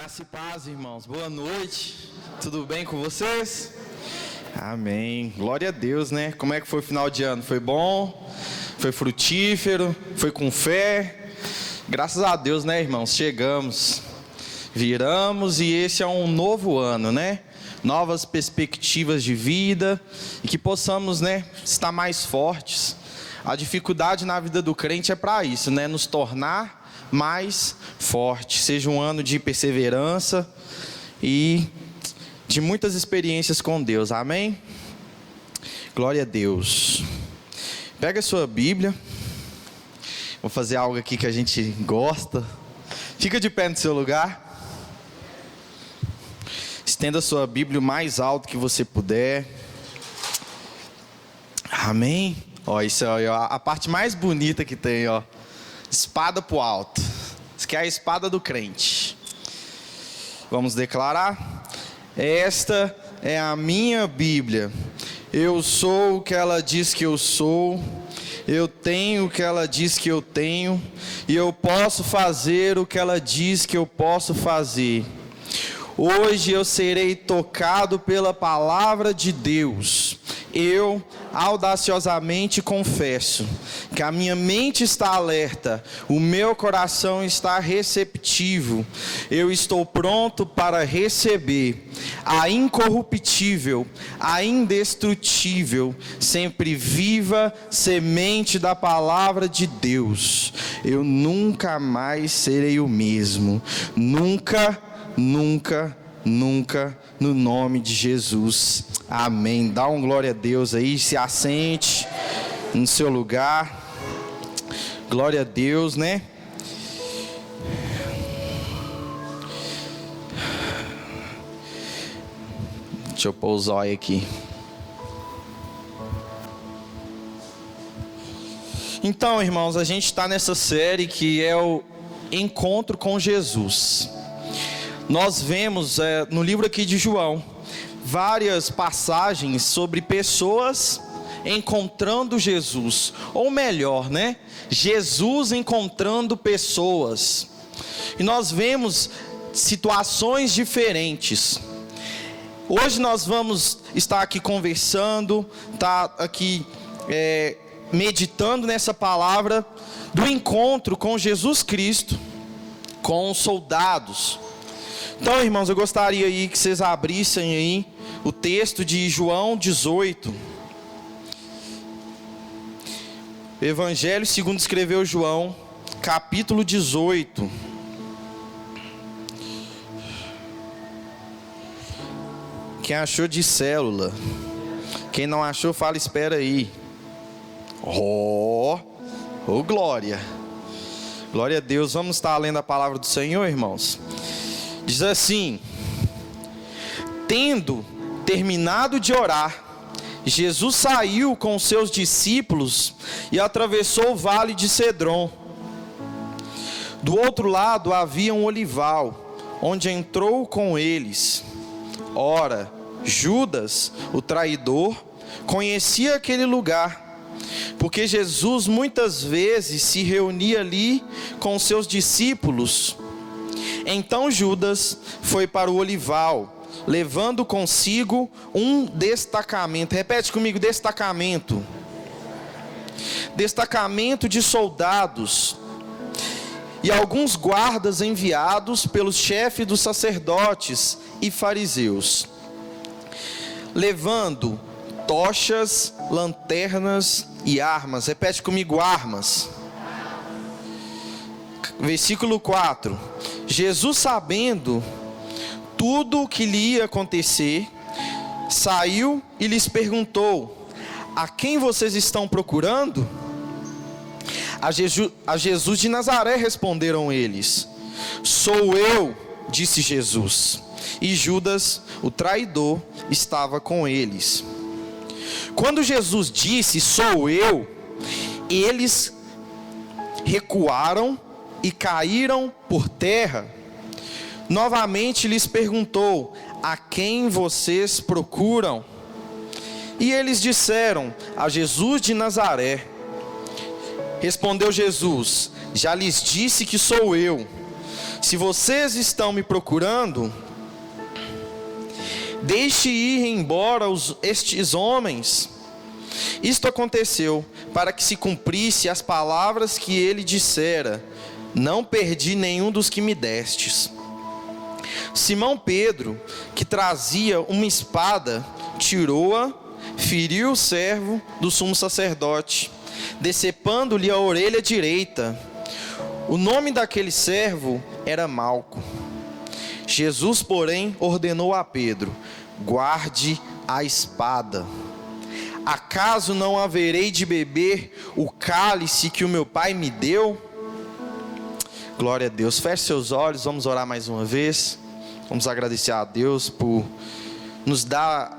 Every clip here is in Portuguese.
Graça e paz, irmãos. Boa noite. Tudo bem com vocês? Amém. Glória a Deus, né? Como é que foi o final de ano? Foi bom? Foi frutífero? Foi com fé? Graças a Deus, né, irmãos? Chegamos, viramos e esse é um novo ano, né? Novas perspectivas de vida e que possamos, né, estar mais fortes. A dificuldade na vida do crente é para isso, né? Nos tornar mais forte. Seja um ano de perseverança e de muitas experiências com Deus. Amém? Glória a Deus. Pega a sua Bíblia. Vou fazer algo aqui que a gente gosta. Fica de pé no seu lugar. Estenda a sua Bíblia o mais alto que você puder. Amém? Ó, isso é a parte mais bonita que tem, ó. Espada pro alto. Isso aqui é a espada do crente. Vamos declarar: esta é a minha Bíblia. Eu sou o que ela diz que eu sou. Eu tenho o que ela diz que eu tenho. E eu posso fazer o que ela diz que eu posso fazer. Hoje eu serei tocado pela palavra de Deus. Eu audaciosamente confesso que a minha mente está alerta, o meu coração está receptivo. Eu estou pronto para receber a incorruptível, a indestrutível, sempre viva semente da palavra de Deus. Eu nunca mais serei o mesmo. Nunca, nunca, nunca, no nome de Jesus. Amém. Dá um glória a Deus aí, se assente no seu lugar. Glória a Deus, né? Deixa eu pôr o zóio aqui. Então, irmãos, a gente está nessa série que é o Encontro com Jesus. Nós vemos no livro aqui de João várias passagens sobre pessoas encontrando Jesus, ou melhor, né? Jesus encontrando pessoas. E nós vemos situações diferentes. Hoje nós vamos estar aqui conversando, meditando nessa palavra do encontro com Jesus Cristo, com os soldados. Então, irmãos, eu gostaria aí que vocês abrissem aí o texto de João 18. Evangelho segundo escreveu João, capítulo 18. Quem achou de célula? Quem não achou, fala, espera aí. Oh, glória. Glória a Deus. Vamos estar lendo a palavra do Senhor, irmãos. Diz assim: tendo terminado de orar, Jesus saiu com seus discípulos e atravessou o vale de Cedron. Do outro lado havia um olival, onde entrou com eles. Ora, Judas, o traidor, conhecia aquele lugar, porque Jesus muitas vezes se reunia ali com seus discípulos. Então Judas foi para o olival, levando consigo um destacamento. Repete comigo: destacamento. Destacamento de soldados e alguns guardas enviados pelos chefes dos sacerdotes e fariseus, levando tochas, lanternas e armas. Repete comigo: armas. Versículo 4. Jesus, sabendo tudo o que lhe ia acontecer, saiu e lhes perguntou: a quem vocês estão procurando? A Jesus de Nazaré, responderam eles. Sou eu, disse Jesus. E Judas, o traidor, estava com eles. Quando Jesus disse: sou eu, eles recuaram e caíram por terra. Novamente lhes perguntou: a quem vocês procuram? E eles disseram: a Jesus de Nazaré. Respondeu Jesus: já lhes disse que sou eu. Se vocês estão me procurando, deixe ir embora estes homens. Isto aconteceu para que se cumprisse as palavras que ele dissera: não perdi nenhum dos que me destes. Simão Pedro, que trazia uma espada, tirou-a, feriu o servo do sumo sacerdote, decepando-lhe a orelha direita. O nome daquele servo era Malco. Jesus, porém, ordenou a Pedro: guarde a espada. Acaso não haverei de beber o cálice que o meu Pai me deu? Glória a Deus. Feche seus olhos, vamos orar mais uma vez. Vamos agradecer a Deus por nos dar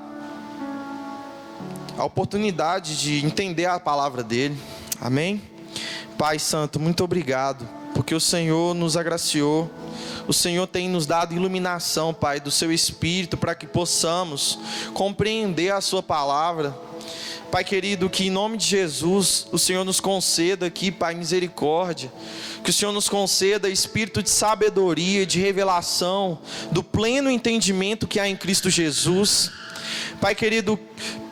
a oportunidade de entender a palavra dele. Amém? Pai Santo, muito obrigado, porque o Senhor nos agraciou. O Senhor tem nos dado iluminação, Pai, do seu Espírito, para que possamos compreender a sua palavra. Pai querido, que em nome de Jesus, o Senhor nos conceda aqui, Pai, misericórdia. Que o Senhor nos conceda espírito de sabedoria, de revelação, do pleno entendimento que há em Cristo Jesus. Pai querido,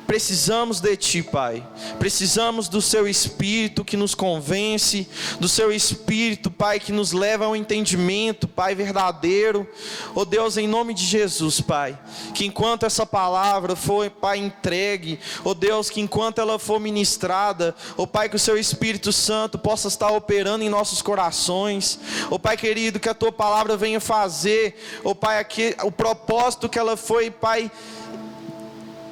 precisamos de Ti, Pai. Precisamos do Seu Espírito que nos convence, do Seu Espírito, Pai, que nos leva ao entendimento, Pai, verdadeiro. Oh Deus, em nome de Jesus, Pai, que enquanto essa palavra for, Pai, entregue, oh Deus, que enquanto ela for ministrada, oh Pai, que o Seu Espírito Santo possa estar operando em nossos corações. Oh Pai querido, que a Tua palavra venha fazer, oh Pai, aqui, o propósito que ela foi, Pai,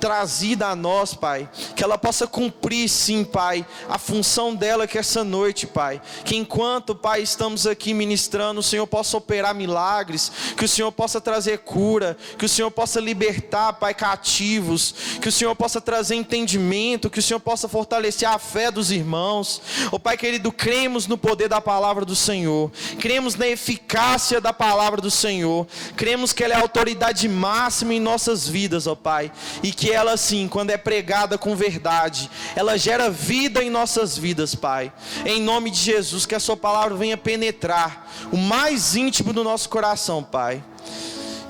trazida a nós, Pai, que ela possa cumprir, sim, Pai, a função dela que essa noite, Pai, que enquanto, Pai, estamos aqui ministrando, o Senhor possa operar milagres, que o Senhor possa trazer cura, que o Senhor possa libertar, Pai, cativos, que o Senhor possa trazer entendimento, que o Senhor possa fortalecer a fé dos irmãos. Oh Pai querido, cremos no poder da palavra do Senhor, cremos na eficácia da palavra do Senhor, cremos que ela é a autoridade máxima em nossas vidas, ó Pai, e que ela, sim, quando é pregada com verdade, ela gera vida em nossas vidas, Pai. Em nome de Jesus, que a Sua palavra venha penetrar o mais íntimo do nosso coração, Pai.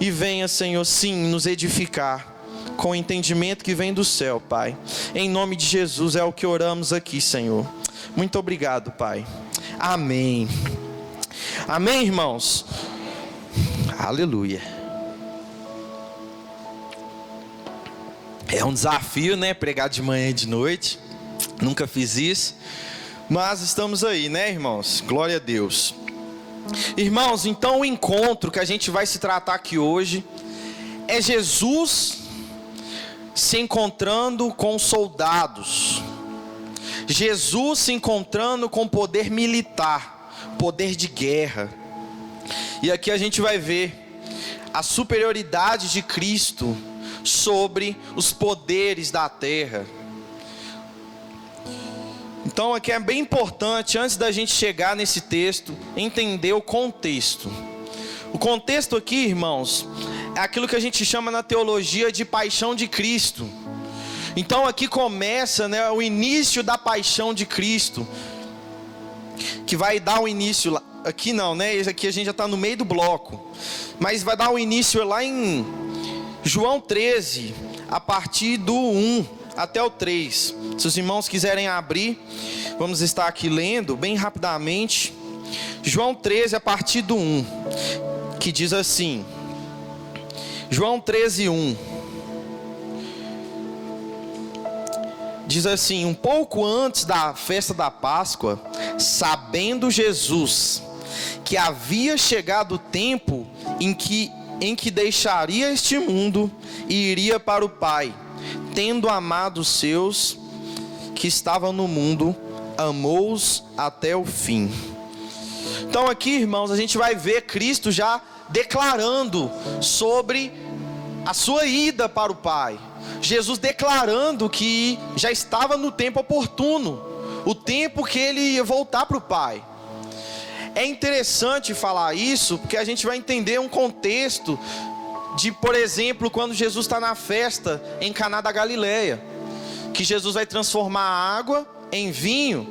E venha, Senhor, sim, nos edificar com o entendimento que vem do céu, Pai. Em nome de Jesus é o que oramos aqui, Senhor. Muito obrigado, Pai. Amém. Amém, irmãos? Aleluia. É um desafio, né? Pregar de manhã e de noite. Nunca fiz isso. Mas estamos aí, né, irmãos? Glória a Deus. Irmãos, então o encontro que a gente vai se tratar aqui hoje é Jesus se encontrando com soldados. Jesus se encontrando com poder militar, poder de guerra. E aqui a gente vai ver a superioridade de Cristo sobre os poderes da terra. Então aqui é bem importante, antes da gente chegar nesse texto, entender o contexto. O contexto aqui, irmãos, é aquilo que a gente chama na teologia de paixão de Cristo. Então aqui começa, né, o início da paixão de Cristo, que vai dar o início lá. Aqui não, né? Esse aqui a gente já está no meio do bloco, mas vai dar o início lá em João 13, a partir do 1 até o 3. Se os irmãos quiserem abrir, vamos estar aqui lendo bem rapidamente. João 13, a partir do 1, que diz assim. João 13, 1. Diz assim: um pouco antes da festa da Páscoa, sabendo Jesus que havia chegado o tempo em que deixaria este mundo e iria para o Pai, tendo amado os seus que estavam no mundo, amou-os até o fim. Então aqui, irmãos, a gente vai ver Cristo já declarando sobre a sua ida para o Pai. Jesus declarando que já estava no tempo oportuno, o tempo que ele ia voltar para o Pai. É interessante falar isso, porque a gente vai entender um contexto de, por exemplo, quando Jesus está na festa em Caná da Galileia, que Jesus vai transformar a água em vinho.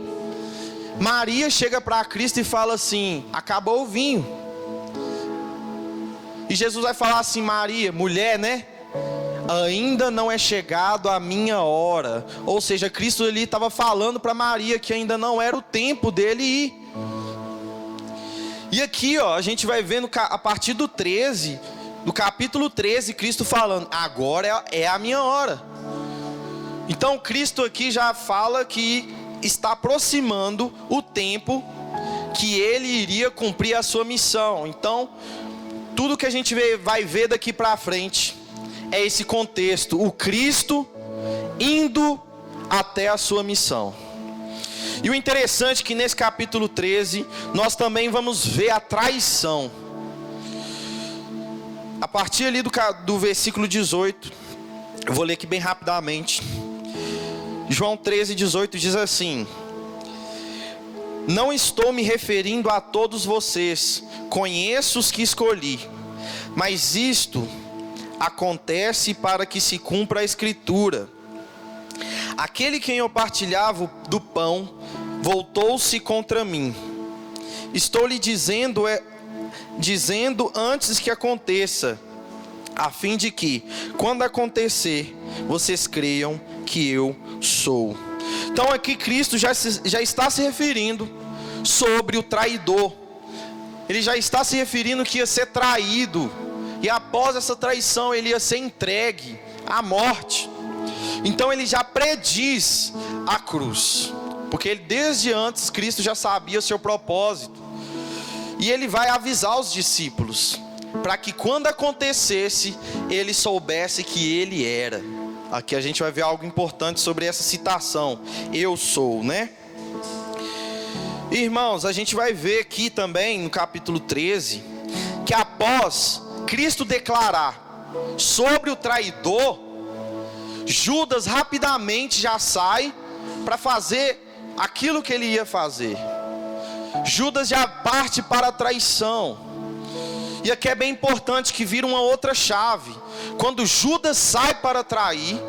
Maria chega para Cristo e fala assim: acabou o vinho. E Jesus vai falar assim: Maria, mulher, né? Ainda não é chegado a minha hora. Ou seja, Cristo ali estava falando para Maria que ainda não era o tempo dele ir. E aqui, ó, a gente vai ver a partir do 13, do capítulo 13, Cristo falando: agora é a minha hora. Então Cristo aqui já fala que está aproximando o tempo que ele iria cumprir a sua missão. Então, tudo que a gente vai ver daqui para frente é esse contexto, o Cristo indo até a sua missão. E o interessante é que nesse capítulo 13, nós também vamos ver a traição. A partir ali do versículo 18, eu vou ler aqui bem rapidamente. João 13, 18 diz assim: não estou me referindo a todos vocês, conheço os que escolhi, mas isto acontece para que se cumpra a Escritura. Aquele quem eu partilhava do pão voltou-se contra mim. Estou lhe dizendo antes que aconteça, a fim de que, quando acontecer, vocês creiam que eu sou. Então aqui Cristo já está se referindo sobre o traidor. Ele já está se referindo que ia ser traído, e após essa traição ele ia ser entregue à morte. Então ele já prediz a cruz, porque ele, desde antes, Cristo já sabia o seu propósito. E ele vai avisar os discípulos, para que quando acontecesse, ele soubesse que ele era. Aqui a gente vai ver algo importante sobre essa citação: eu sou, né? Irmãos, a gente vai ver aqui também no capítulo 13, que após Cristo declarar sobre o traidor, Judas rapidamente já sai para fazer aquilo que ele ia fazer. Judas já parte para a traição. E aqui é bem importante que vira uma outra chave. Quando Judas sai para trair,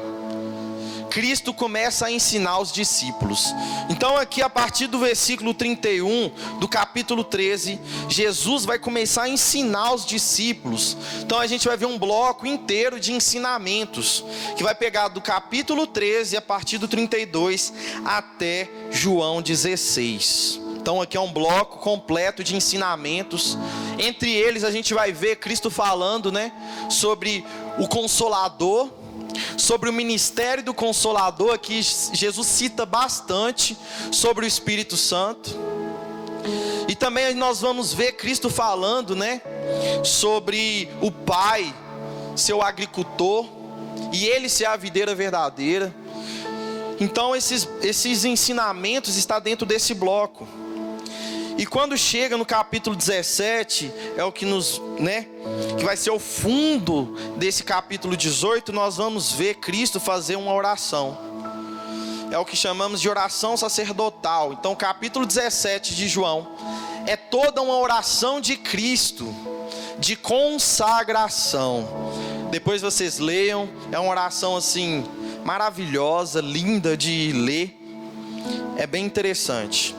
Cristo começa a ensinar os discípulos. Então aqui a partir do versículo 31 do capítulo 13, Jesus vai começar a ensinar os discípulos. Então a gente vai ver um bloco inteiro de ensinamentos, que vai pegar do capítulo 13 a partir do 32 até João 16. Então aqui é um bloco completo de ensinamentos. Entre eles a gente vai ver Cristo falando, né, sobre o Consolador, sobre o ministério do Consolador. Aqui Jesus cita bastante sobre o Espírito Santo. E também nós vamos ver Cristo falando, né, sobre o Pai, seu agricultor, e ele ser a videira verdadeira. Então esses ensinamentos estão dentro desse bloco. E quando chega no capítulo 17, é o que que vai ser o fundo desse capítulo 18, nós vamos ver Cristo fazer uma oração. É o que chamamos de oração sacerdotal. Então, capítulo 17 de João é toda uma oração de Cristo, de consagração. Depois vocês leiam, é uma oração assim maravilhosa, linda de ler. É bem interessante.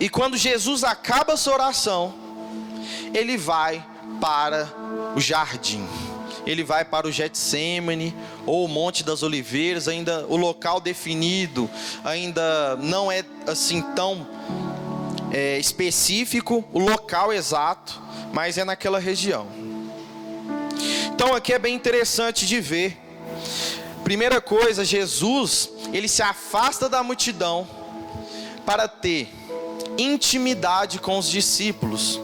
E quando Jesus acaba a sua oração, ele vai para o jardim. Ele vai para o Getsêmani, ou o Monte das Oliveiras. Ainda o local definido ainda não é assim tão específico, o local exato, mas é naquela região. Então aqui é bem interessante de ver. Primeira coisa, Jesus, ele se afasta da multidão para ter intimidade com os discípulos.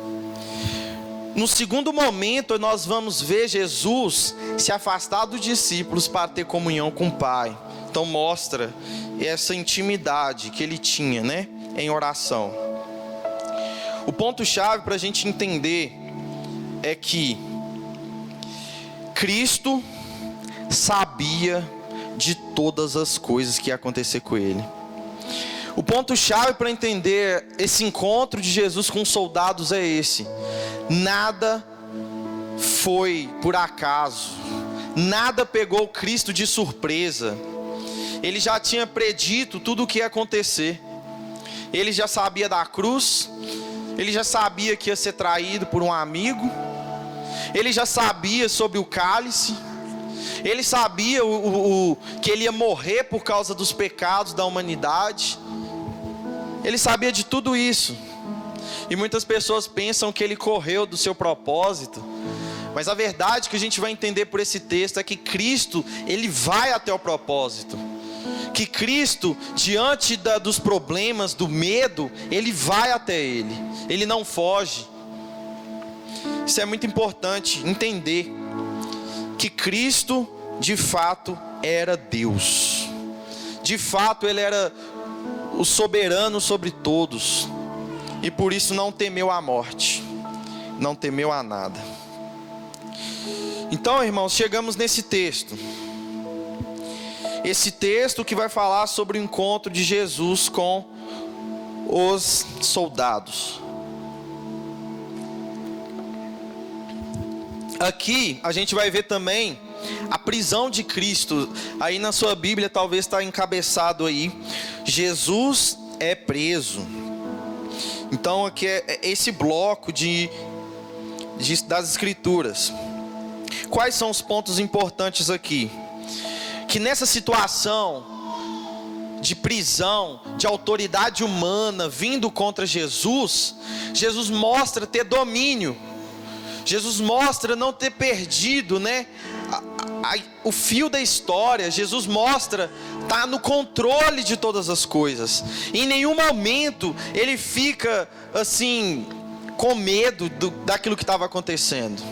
No segundo momento, nós vamos ver Jesus se afastar dos discípulos para ter comunhão com o Pai. Então mostra essa intimidade que ele tinha, né, em oração. O ponto-chave para a gente entender é que Cristo sabia de todas as coisas que ia acontecer com ele. O ponto-chave para entender esse encontro de Jesus com os soldados é esse: nada foi por acaso, nada pegou Cristo de surpresa. Ele já tinha predito tudo o que ia acontecer. Ele já sabia da cruz, ele já sabia que ia ser traído por um amigo, ele já sabia sobre o cálice, ele sabia que ele ia morrer por causa dos pecados da humanidade, ele sabia de tudo isso. E muitas pessoas pensam que ele correu do seu propósito, mas a verdade que a gente vai entender por esse texto é que Cristo, ele vai até o propósito. Que Cristo, diante dos problemas, do medo, ele vai até ele, ele não foge. Isso é muito importante entender, que Cristo de fato era Deus, de fato ele era o soberano sobre todos, e por isso não temeu a morte, não temeu a nada. Então, irmãos, chegamos nesse texto. Esse texto que vai falar sobre o encontro de Jesus com os soldados. Aqui a gente vai ver também a prisão de Cristo. Aí na sua Bíblia talvez está encabeçado aí: Jesus é preso. Então aqui é esse bloco das Escrituras. Quais são os pontos importantes aqui? Que nessa situação de prisão, de autoridade humana vindo contra Jesus, Jesus mostra ter domínio. Jesus mostra não ter perdido, o fio da história. Jesus mostra estar no controle de todas as coisas. Em nenhum momento ele fica assim com medo daquilo que estava acontecendo.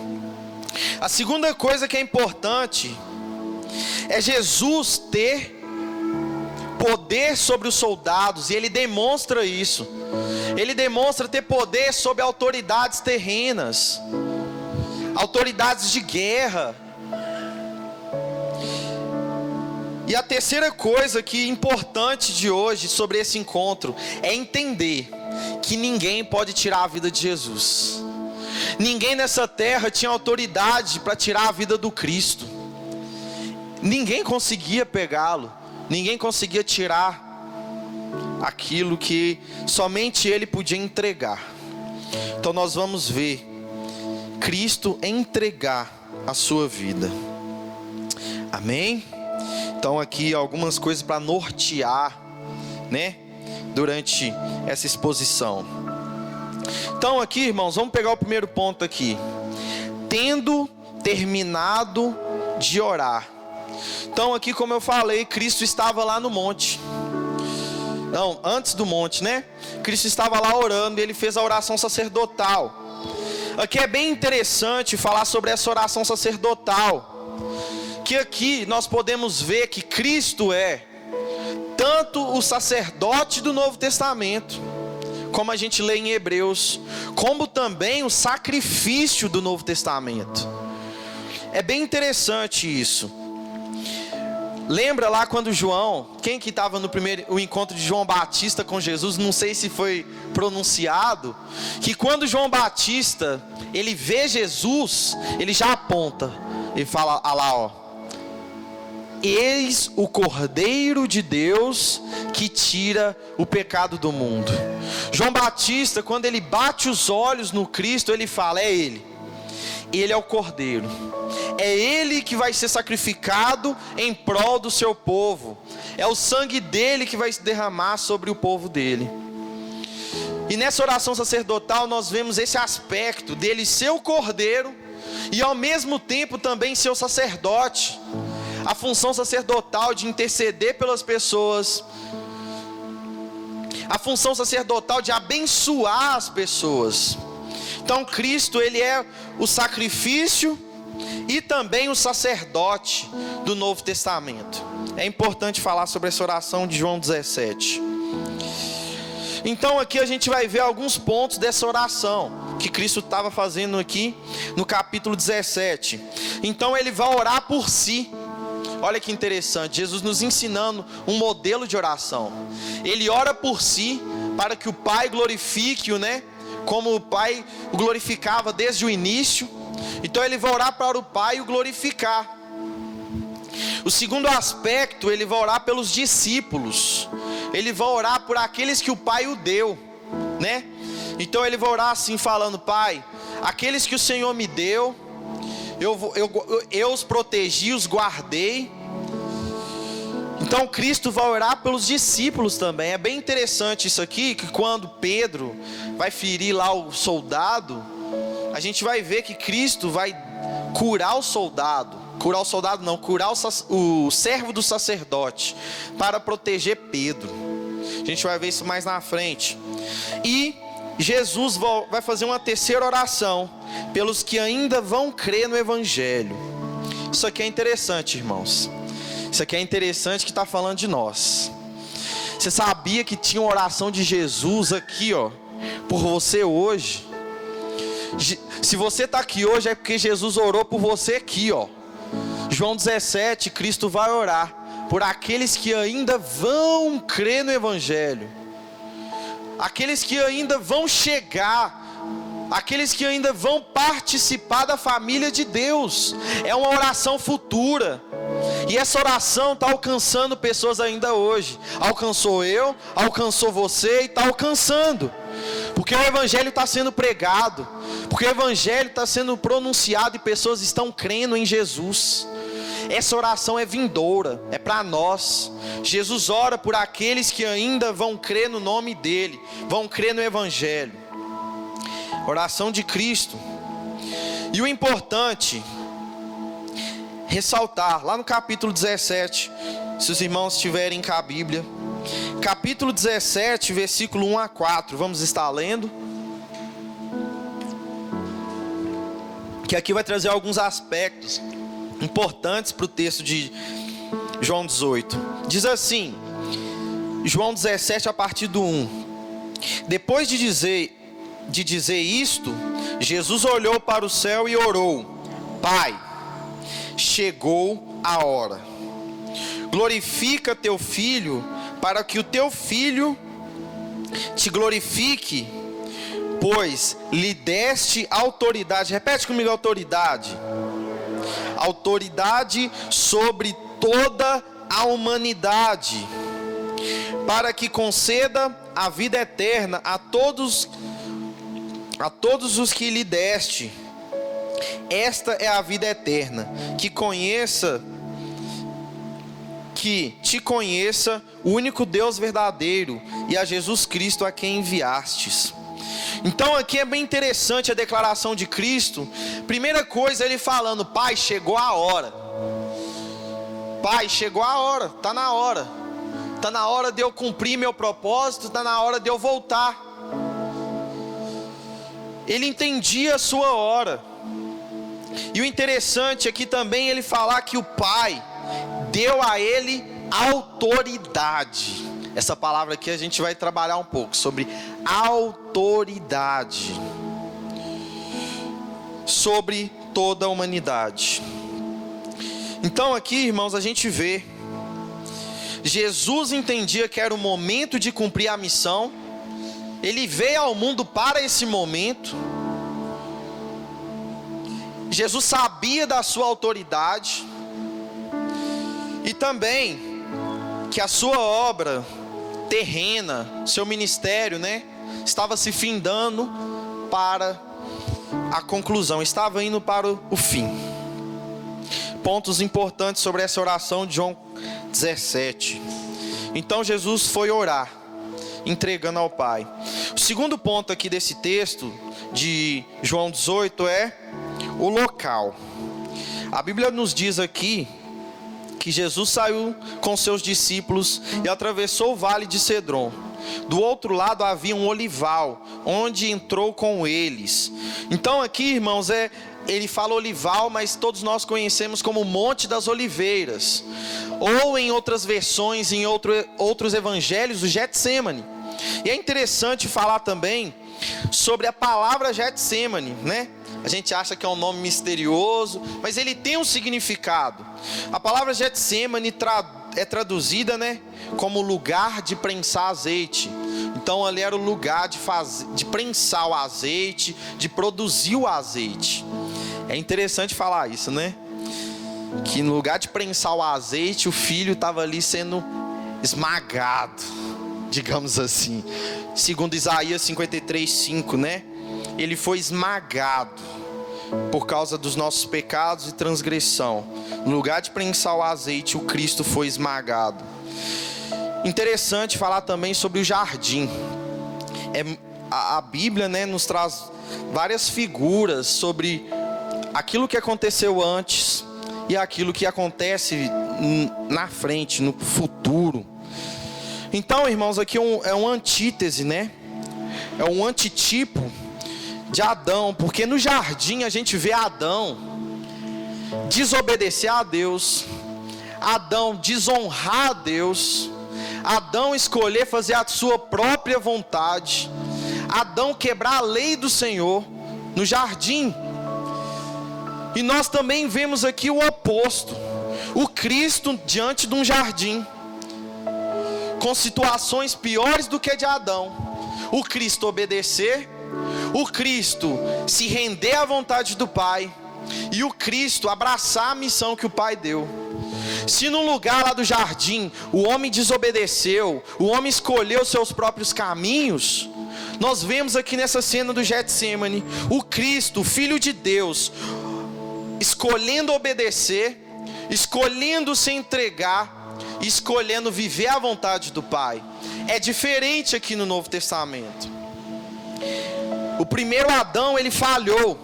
A segunda coisa que é importante é Jesus ter poder sobre os soldados, e ele demonstra isso. Ele demonstra ter poder sobre autoridades terrenas, autoridades de guerra. E a terceira coisa que é importante de hoje sobre esse encontro é entender que ninguém pode tirar a vida de Jesus. Ninguém nessa terra tinha autoridade para tirar a vida do Cristo. Ninguém conseguia pegá-lo, ninguém conseguia tirar aquilo que somente ele podia entregar. Então nós vamos ver Cristo entregar a sua vida. Amém? Então aqui algumas coisas para nortear, durante essa exposição. Então aqui, irmãos, vamos pegar o primeiro ponto aqui. Tendo terminado de orar. Então aqui, como eu falei, Cristo estava lá no monte. Não, antes do monte, Cristo estava lá orando e ele fez a oração sacerdotal. Aqui é bem interessante falar sobre essa oração sacerdotal, que aqui nós podemos ver que Cristo é tanto o sacerdote do Novo Testamento, como a gente lê em Hebreus, como também o sacrifício do Novo Testamento. É bem interessante isso. Lembra lá quando João, quem que estava no o encontro de João Batista com Jesus, não sei se foi pronunciado, que quando João Batista, ele vê Jesus, ele já aponta, ele fala, eis o Cordeiro de Deus que tira o pecado do mundo. João Batista, quando ele bate os olhos no Cristo, ele fala, é Ele é o Cordeiro, é Ele que vai ser sacrificado em prol do seu povo, é o sangue dele que vai se derramar sobre o povo dele. E nessa oração sacerdotal nós vemos esse aspecto dele ser o Cordeiro e ao mesmo tempo também ser o sacerdote, a função sacerdotal de interceder pelas pessoas, a função sacerdotal de abençoar as pessoas. Então Cristo, ele é o sacrifício e também o sacerdote do Novo Testamento. É importante falar sobre essa oração de João 17. Então aqui a gente vai ver alguns pontos dessa oração que Cristo estava fazendo aqui no capítulo 17. Então ele vai orar por si. Olha que interessante, Jesus nos ensinando um modelo de oração. Ele ora por si, para que o Pai glorifique-o, como o Pai o glorificava desde o início. Então ele vai orar para o Pai o glorificar. O segundo aspecto, ele vai orar pelos discípulos. Ele vai orar por aqueles que o Pai o deu, Então ele vai orar assim falando, Pai, aqueles que o Senhor me deu, eu os protegi, os guardei. Então Cristo vai orar pelos discípulos também. É bem interessante isso aqui, que quando Pedro vai ferir lá o soldado, a gente vai ver que Cristo vai curar o soldado. Curar o servo do sacerdote, para proteger Pedro. A gente vai ver isso mais na frente. E Jesus vai fazer uma terceira oração pelos que ainda vão crer no Evangelho. Isso aqui é interessante, irmãos. Isso aqui é interessante, que está falando de nós. Você sabia que tinha uma oração de Jesus aqui, ó, por você hoje? Se você está aqui hoje, é porque Jesus orou por você aqui, ó. João 17, Cristo vai orar por aqueles que ainda vão crer no Evangelho, aqueles que ainda vão chegar, aqueles que ainda vão participar da família de Deus. É uma oração futura. E essa oração está alcançando pessoas ainda hoje. Alcançou eu, alcançou você e está alcançando. Porque o Evangelho está sendo pregado, porque o Evangelho está sendo pronunciado e pessoas estão crendo em Jesus. Essa oração é vindoura, é para nós. Jesus ora por aqueles que ainda vão crer no nome dEle, vão crer no Evangelho. Oração de Cristo. E o importante, ressaltar, lá no capítulo 17, se os irmãos tiverem com a Bíblia, capítulo 17, versículo 1 a 4, vamos estar lendo, que aqui vai trazer alguns aspectos importantes para o texto de João 18. Diz assim, João 17 a partir do 1. Depois de dizer isto, Jesus olhou para o céu e orou: Pai, chegou a hora. Glorifica teu filho, para que o teu filho te glorifique, pois lhe deste autoridade. Repete comigo: autoridade. Autoridade sobre toda a humanidade, para que conceda a vida eterna a todos os que lhe deste. Esta é a vida eterna, que te conheça, o único Deus verdadeiro, e a Jesus Cristo a quem enviastes. Então aqui é bem interessante a declaração de Cristo. Primeira coisa, ele falando: Pai, chegou a hora. Pai, chegou a hora, está na hora. Está na hora de eu cumprir meu propósito, está na hora de eu voltar. Ele entendia a sua hora. E o interessante aqui também ele falar que o Pai deu a ele autoridade. Essa palavra aqui a gente vai trabalhar um pouco sobre autoridade sobre toda a humanidade. Então aqui, irmãos, a gente vê Jesus entendia que era o momento de cumprir a missão. Ele veio ao mundo para esse momento. Jesus sabia da sua autoridade e também que a sua obra terrena, seu ministério, estava se findando para a conclusão, estava indo para o fim. Pontos importantes sobre essa oração de João 17. Então Jesus foi orar, entregando ao Pai. O segundo ponto aqui desse texto de João 18 é o local. A Bíblia nos diz aqui que Jesus saiu com seus discípulos e atravessou o vale de Cedron. Do outro lado havia um olival, onde entrou com eles. Então aqui, irmãos, ele fala olival, mas todos nós conhecemos como Monte das Oliveiras, ou em outras versões, em outros evangelhos, o Getsemane. E é interessante falar também sobre a palavra Getsemane, A gente acha que é um nome misterioso, mas ele tem um significado. A palavra Getsemane é traduzida, como lugar de prensar azeite. Então ali era o lugar de prensar o azeite, de produzir o azeite. É interessante falar isso, Que no lugar de prensar o azeite, o filho estava ali sendo esmagado, digamos assim. Segundo Isaías 53:5, Ele foi esmagado por causa dos nossos pecados e transgressão. No lugar de prensar o azeite, o Cristo foi esmagado. Interessante falar também sobre o jardim. A Bíblia, né, nos traz várias figuras sobre aquilo que aconteceu antes e aquilo que acontece na frente, no futuro. Então, irmãos, aqui é uma antítese, né? É um antitipo de Adão, porque no jardim a gente vê Adão desobedecer a Deus, Adão desonrar a Deus, Adão escolher fazer a sua própria vontade, Adão quebrar a lei do Senhor no jardim. E nós também vemos aqui o oposto, o Cristo diante de um jardim, com situações piores do que a de Adão. O Cristo obedecer, o Cristo se render à vontade do Pai, e o Cristo abraçar a missão que o Pai deu. Se no lugar lá do jardim o homem desobedeceu, o homem escolheu seus próprios caminhos, nós vemos aqui nessa cena do Getsemane, o Cristo, Filho de Deus, escolhendo obedecer, escolhendo se entregar, escolhendo viver a vontade do Pai. É diferente aqui no Novo Testamento. O primeiro Adão, ele falhou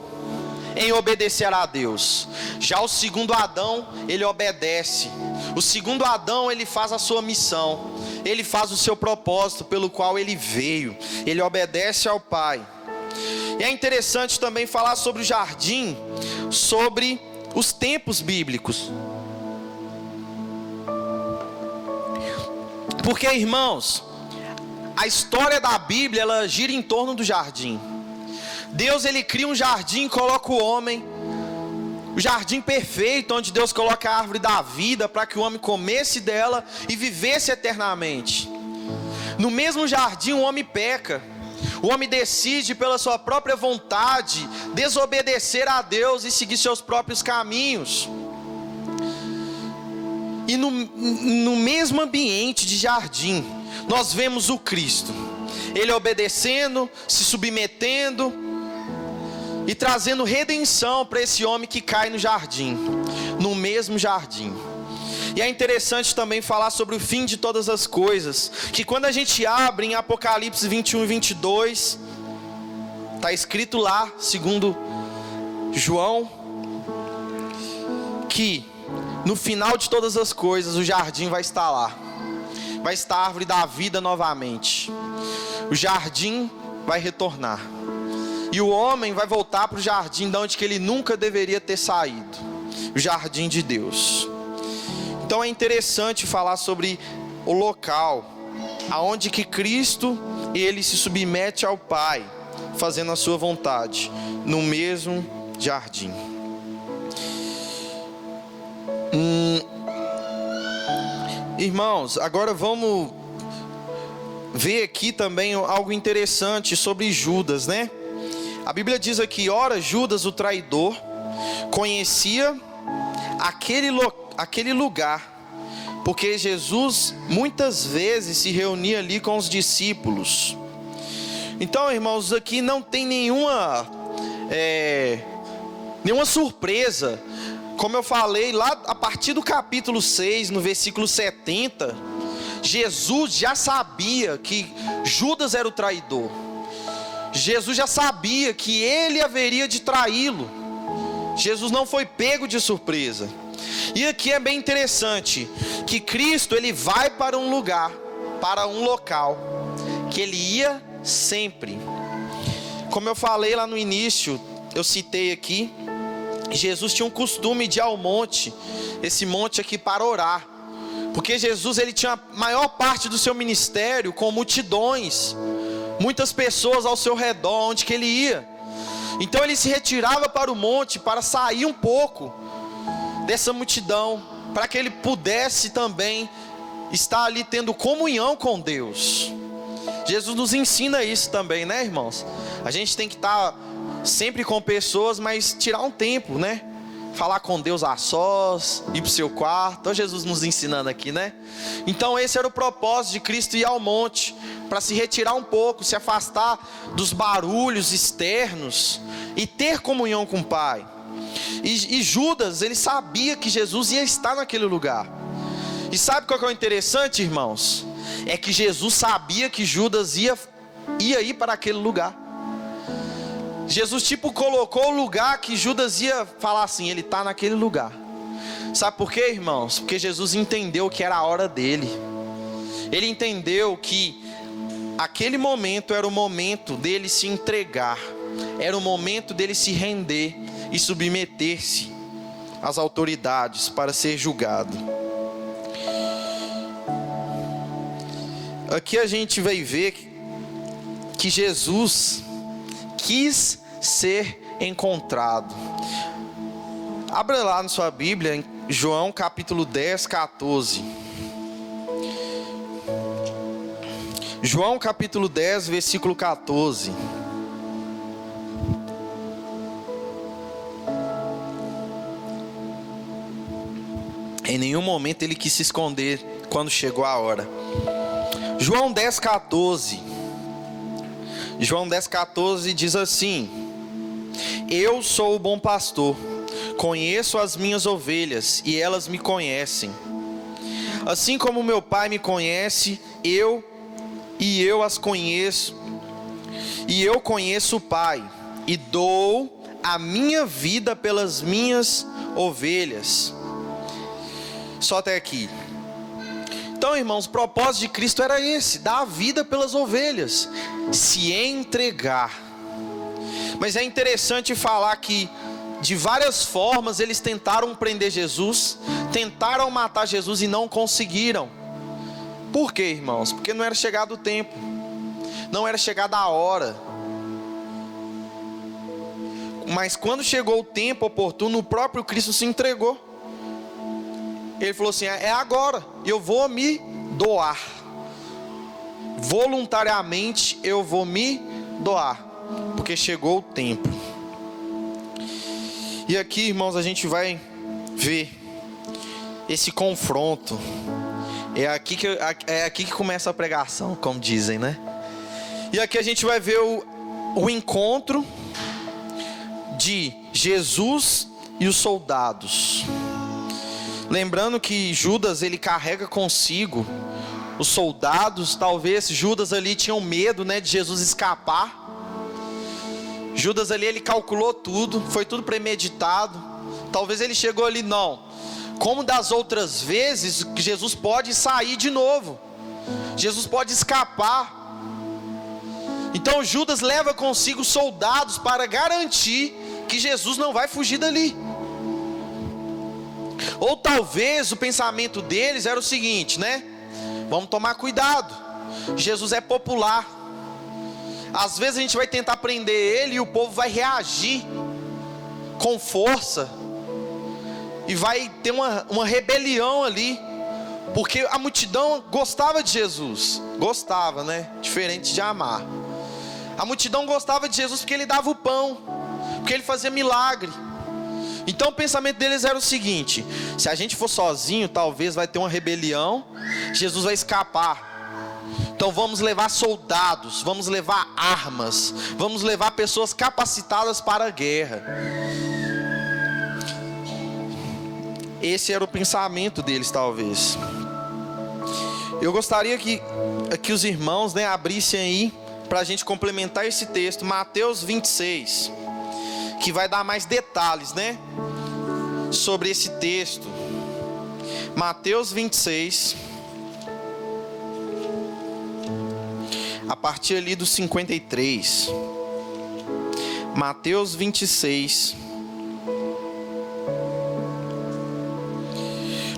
em obedecer a Deus. Já o segundo Adão, ele obedece. O segundo Adão, ele faz a sua missão, ele faz o seu propósito pelo qual ele veio, ele obedece ao Pai. E é interessante também falar sobre o jardim, sobre os tempos bíblicos. Porque, irmãos, a história da Bíblia, ela gira em torno do jardim. Deus, ele cria um jardim e coloca o homem, o jardim perfeito, onde Deus coloca a árvore da vida, para que o homem comesse dela e vivesse eternamente. No mesmo jardim o homem peca, o homem decide pela sua própria vontade desobedecer a Deus e seguir seus próprios caminhos. E no mesmo ambiente de jardim, nós vemos o Cristo, ele obedecendo, se submetendo e trazendo redenção para esse homem que cai no jardim, no mesmo jardim. E é interessante também falar sobre o fim de todas as coisas, que quando a gente abre em Apocalipse 21 e 22, está escrito lá, segundo João, que no final de todas as coisas o jardim vai estar lá, vai estar a árvore da vida novamente, o jardim vai retornar, e o homem vai voltar para o jardim de onde que ele nunca deveria ter saído, o jardim de Deus. Então é interessante falar sobre o local aonde que Cristo, ele se submete ao Pai, fazendo a sua vontade, no mesmo jardim. Irmãos, agora vamos ver aqui também algo interessante sobre Judas, né? A Bíblia diz aqui: ora, Judas, o traidor, conhecia aquele lugar, porque Jesus muitas vezes se reunia ali com os discípulos. Então, irmãos, aqui não tem nenhuma surpresa. Como eu falei, lá a partir do capítulo 6, no versículo 70, Jesus já sabia que Judas era o traidor. Jesus já sabia que ele haveria de traí-lo. Jesus não foi pego de surpresa. E aqui é bem interessante, que Cristo, ele vai para um lugar, para um local, que ele ia sempre. Como eu falei lá no início, eu citei aqui, Jesus tinha um costume de ir ao monte, esse monte aqui, para orar. Porque Jesus, ele tinha a maior parte do seu ministério com multidões, muitas pessoas ao seu redor, onde que ele ia. Então ele se retirava para o monte, para sair um pouco dessa multidão, para que ele pudesse também estar ali tendo comunhão com Deus. Jesus nos ensina isso também, né, irmãos? A gente tem que estar sempre com pessoas, mas tirar um tempo, né? falar com Deus a sós, ir para o seu quarto. Olha Jesus nos ensinando aqui, né? Então esse era o propósito de Cristo ir ao monte, para se retirar um pouco, se afastar dos barulhos externos e ter comunhão com o Pai. E Judas, ele sabia que Jesus ia estar naquele lugar. E sabe qual que é o interessante, irmãos? É que Jesus sabia que Judas ia ir para aquele lugar. Jesus tipo colocou o lugar que Judas ia falar assim, ele está naquele lugar. Sabe por quê, irmãos? Porque Jesus entendeu que era a hora dele. Ele entendeu que aquele momento era o momento dele se entregar, era o momento dele se render e submeter-se às autoridades para ser julgado. Aqui a gente vai ver que Jesus quis ser encontrado. Abra lá na sua Bíblia, em João capítulo 10, 14. João capítulo 10, versículo 14. Em nenhum momento ele quis se esconder quando chegou a hora. João 10, 14. João 10, 14 diz assim: Eu sou o bom pastor, conheço as minhas ovelhas e elas me conhecem. Assim como meu Pai me conhece, eu as conheço, e eu conheço o Pai, e dou a minha vida pelas minhas ovelhas. Só até aqui. Então, irmãos, o propósito de Cristo era esse: dar a vida pelas ovelhas, se entregar. Mas é interessante falar que de várias formas eles tentaram prender Jesus, tentaram matar Jesus e não conseguiram. Por quê, irmãos? Porque não era chegado o tempo, não era chegada a hora. Mas quando chegou o tempo oportuno, o próprio Cristo se entregou. Ele falou assim: é agora, eu vou me doar. Voluntariamente eu vou me doar, porque chegou o tempo. E aqui, irmãos, a gente vai ver esse confronto. É aqui que começa a pregação, como dizem, né? E aqui a gente vai ver o encontro de Jesus e os soldados. Lembrando que Judas, ele carrega consigo os soldados. Talvez Judas ali tinha medo, né, de Jesus escapar. Judas ali, ele calculou tudo, foi tudo premeditado. Talvez ele chegou ali, não, como das outras vezes, Jesus pode sair de novo, Jesus pode escapar. Então Judas leva consigo soldados para garantir que Jesus não vai fugir dali. Ou talvez o pensamento deles era o seguinte, né? Vamos tomar cuidado, Jesus é popular. Às vezes a gente vai tentar prender ele e o povo vai reagir com força, e vai ter uma rebelião ali, porque a multidão gostava de Jesus. Gostava, né? Diferente de amar. A multidão gostava de Jesus porque ele dava o pão, porque ele fazia milagre. Então o pensamento deles era o seguinte: se a gente for sozinho, talvez vai ter uma rebelião, Jesus vai escapar. Então vamos levar soldados, vamos levar armas, vamos levar pessoas capacitadas para a guerra. Esse era o pensamento deles, talvez. Eu gostaria que os irmãos, né, abrissem aí para a gente complementar esse texto, Mateus 26, que vai dar mais detalhes, né, sobre esse texto. Mateus 26, a partir ali do 53. Mateus 26.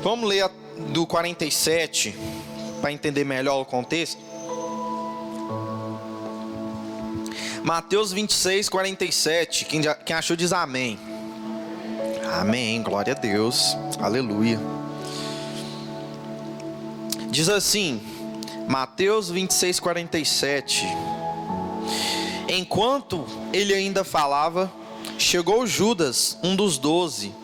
Vamos ler do 47 para entender melhor o contexto. Mateus 26, 47. Quem achou diz amém. Amém, glória a Deus, aleluia. Diz assim, Mateus 26, 47. Enquanto ele ainda falava, chegou Judas, um dos 12,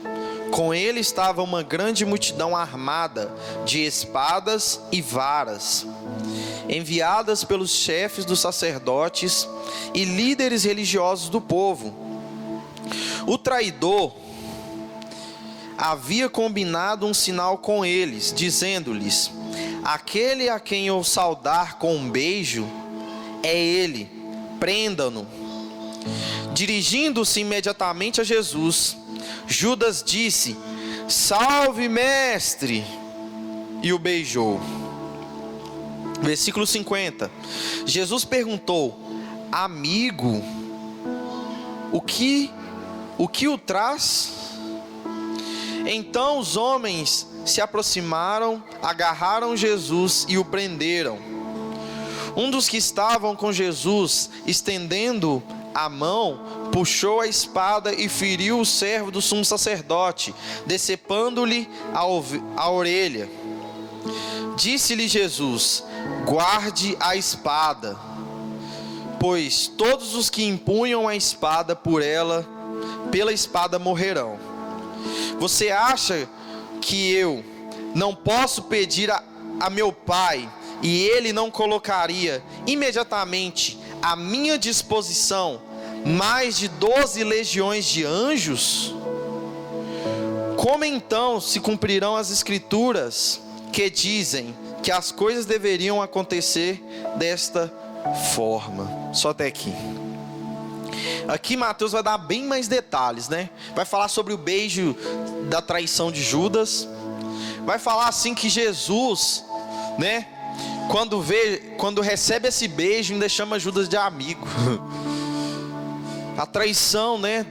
Com ele estava uma grande multidão armada de espadas e varas, enviadas pelos chefes dos sacerdotes e líderes religiosos do povo. O traidor havia combinado um sinal com eles, dizendo-lhes: aquele a quem eu saudar com um beijo é ele, prendam-no. Dirigindo-se imediatamente a Jesus, Judas disse: salve, mestre, e o beijou. Versículo 50. Jesus perguntou: amigo, o que o traz? Então os homens se aproximaram, agarraram Jesus e o prenderam. Um dos que estavam com Jesus, estendendo a mão, puxou a espada e feriu o servo do sumo sacerdote, decepando-lhe a orelha. Disse-lhe Jesus: guarde a espada, pois todos os que empunham a espada pela espada morrerão. Você acha que eu não posso pedir a meu Pai, e ele não colocaria imediatamente à minha disposição mais de 12 legiões de anjos? Como então se cumprirão as escrituras que dizem que as coisas deveriam acontecer desta forma? Só até aqui. Aqui Mateus vai dar bem mais detalhes, né? Vai falar sobre o beijo da traição de Judas. Vai falar assim que Jesus, né, quando recebe esse beijo, ainda chama Judas de amigo. A traição, né,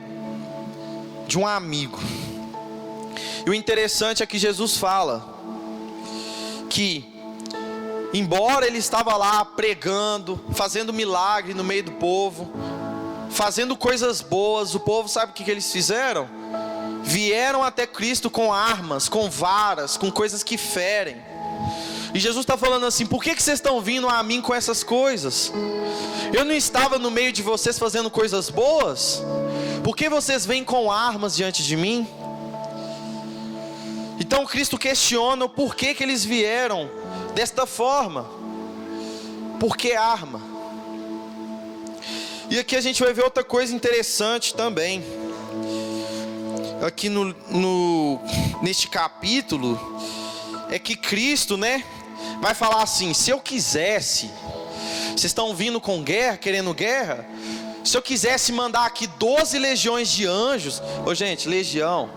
de um amigo. E o interessante é que Jesus fala que, embora ele estava lá pregando, fazendo milagre no meio do povo, fazendo coisas boas, o povo sabe o que eles fizeram? Vieram até Cristo com armas, com varas, com coisas que ferem. E Jesus está falando assim: por que vocês estão vindo a mim com essas coisas? Eu não estava no meio de vocês fazendo coisas boas? Por que vocês vêm com armas diante de mim? Então Cristo questiona o porquê que eles vieram desta forma. Por que arma? E aqui a gente vai ver outra coisa interessante também. Aqui neste capítulo, é que Cristo, né, vai falar assim: se eu quisesse, vocês estão vindo com guerra, querendo guerra, se eu quisesse mandar aqui 12 legiões de anjos. Ô gente, legião,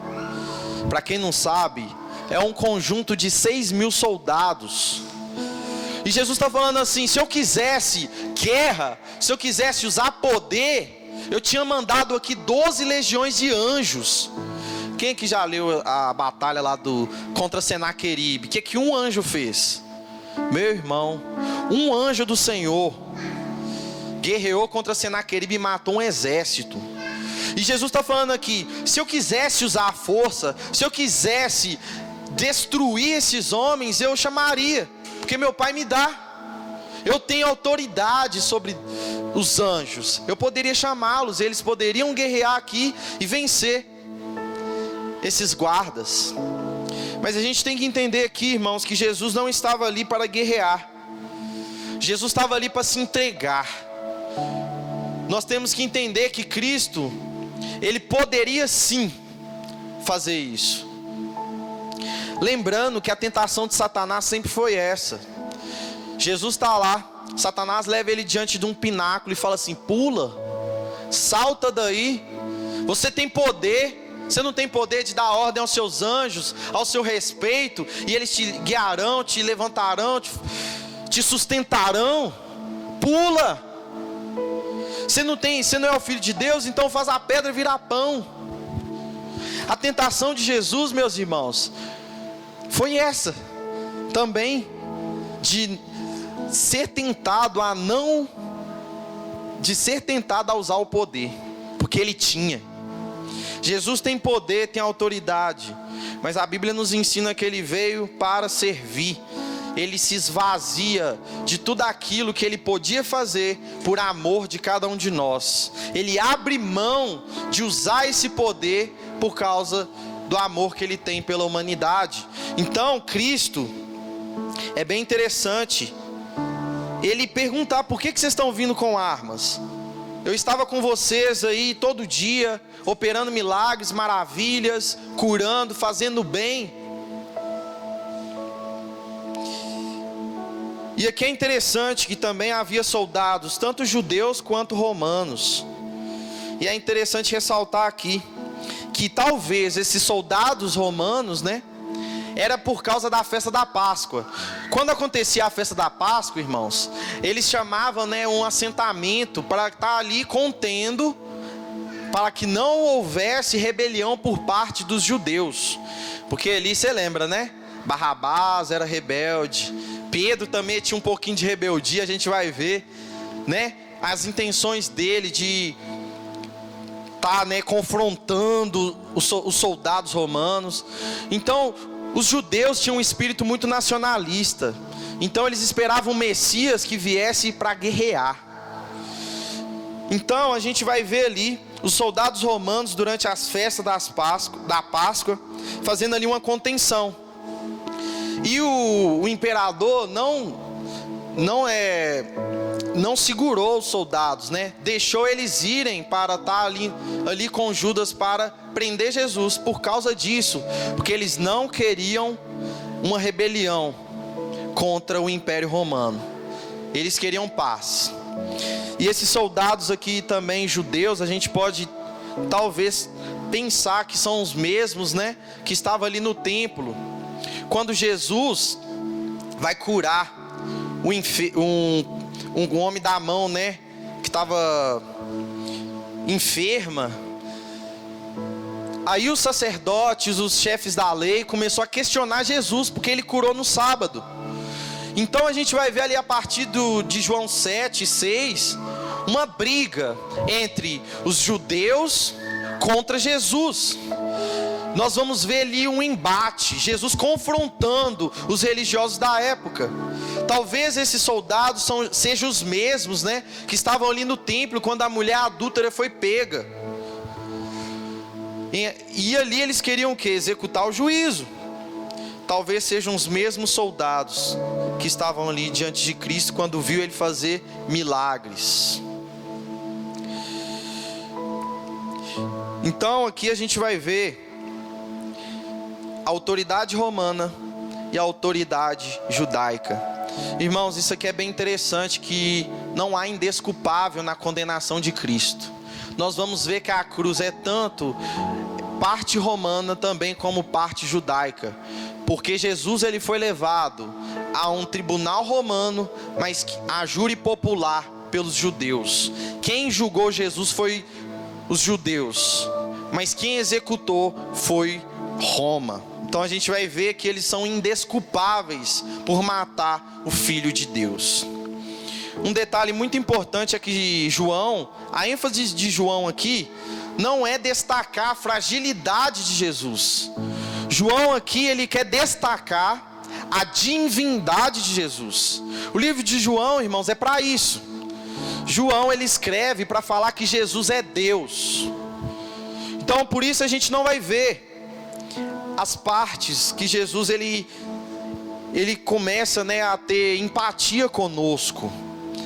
para quem não sabe, é um conjunto de 6.000 soldados. E Jesus está falando assim: se eu quisesse guerra, se eu quisesse usar poder, eu tinha mandado aqui 12 legiões de anjos. Quem que já leu a batalha lá contra Senaqueribe? O que um anjo fez? Meu irmão, um anjo do Senhor guerreou contra Senaqueribe e matou um exército. E Jesus está falando aqui: se eu quisesse usar a força, se eu quisesse destruir esses homens, eu chamaria, porque meu Pai me dá. Eu tenho autoridade sobre os anjos. Eu poderia chamá-los, eles poderiam guerrear aqui e vencer esses guardas. Mas a gente tem que entender aqui, irmãos, que Jesus não estava ali para guerrear. Jesus estava ali para se entregar. Nós temos que entender que Cristo, ele poderia sim fazer isso. Lembrando que a tentação de Satanás sempre foi essa. Jesus está lá, Satanás leva ele diante de um pináculo e fala assim: pula, salta daí, você tem poder. Você não tem poder de dar ordem aos seus anjos, ao seu respeito, e eles te guiarão, te levantarão, te sustentarão. Pula. Você não é o filho de Deus, então faz a pedra virar pão. A tentação de Jesus, meus irmãos, foi essa também, de ser tentado a usar o poder, porque ele tinha. Jesus tem poder, tem autoridade, mas a Bíblia nos ensina que ele veio para servir. Ele se esvazia de tudo aquilo que ele podia fazer por amor de cada um de nós. Ele abre mão de usar esse poder por causa do amor que ele tem pela humanidade. Então, Cristo, é bem interessante ele perguntar: por que vocês estão vindo com armas? Eu estava com vocês aí todo dia, operando milagres, maravilhas, curando, fazendo bem. E aqui é interessante que também havia soldados, tanto judeus quanto romanos. E é interessante ressaltar aqui que talvez esses soldados romanos, era por causa da festa da Páscoa. Quando acontecia a festa da Páscoa, irmãos, eles chamavam, um assentamento para estar ali contendo, para que não houvesse rebelião por parte dos judeus. Porque ali você lembra, Barrabás era rebelde, Pedro também tinha um pouquinho de rebeldia. A gente vai ver, as intenções dele de estar, confrontando os soldados romanos. Então, os judeus tinham um espírito muito nacionalista. Então eles esperavam um Messias que viesse para guerrear. Então a gente vai ver ali os soldados romanos durante as festas da Páscoa fazendo ali uma contenção. E o imperador não segurou os soldados, deixou eles irem para estar ali com Judas para prender Jesus por causa disso, porque eles não queriam uma rebelião contra o Império Romano, eles queriam paz. E esses soldados aqui também judeus, a gente pode talvez pensar que são os mesmos, que estavam ali no templo, quando Jesus vai curar um homem da mão, que estava enferma. Aí os sacerdotes, os chefes da lei, começou a questionar Jesus, porque ele curou no sábado. Então a gente vai ver ali a partir de João 7, 6, uma briga entre os judeus contra Jesus. Nós vamos ver ali um embate, Jesus confrontando os religiosos da época. Talvez esses soldados sejam os mesmos, que estavam ali no templo quando a mulher adúltera foi pega. E ali eles queriam o quê? Executar o juízo. Talvez sejam os mesmos soldados que estavam ali diante de Cristo quando viu ele fazer milagres. Então aqui a gente vai ver a autoridade romana e a autoridade judaica. Irmãos, isso aqui é bem interessante, que não há indesculpável na condenação de Cristo. Nós vamos ver que a cruz é tanto parte romana também como parte judaica, porque Jesus ele foi levado a um tribunal romano, mas a júri popular pelos judeus. Quem julgou Jesus foi os judeus, mas quem executou foi Roma. Então a gente vai ver que eles são indesculpáveis por matar o Filho de Deus. Um detalhe muito importante é que a ênfase de João aqui não é destacar a fragilidade de Jesus. João aqui ele quer destacar a divindade de Jesus. O livro de João, irmãos, é para isso. João ele escreve para falar que Jesus é Deus. Então por isso a gente não vai ver as partes que Jesus ele começa a ter empatia conosco.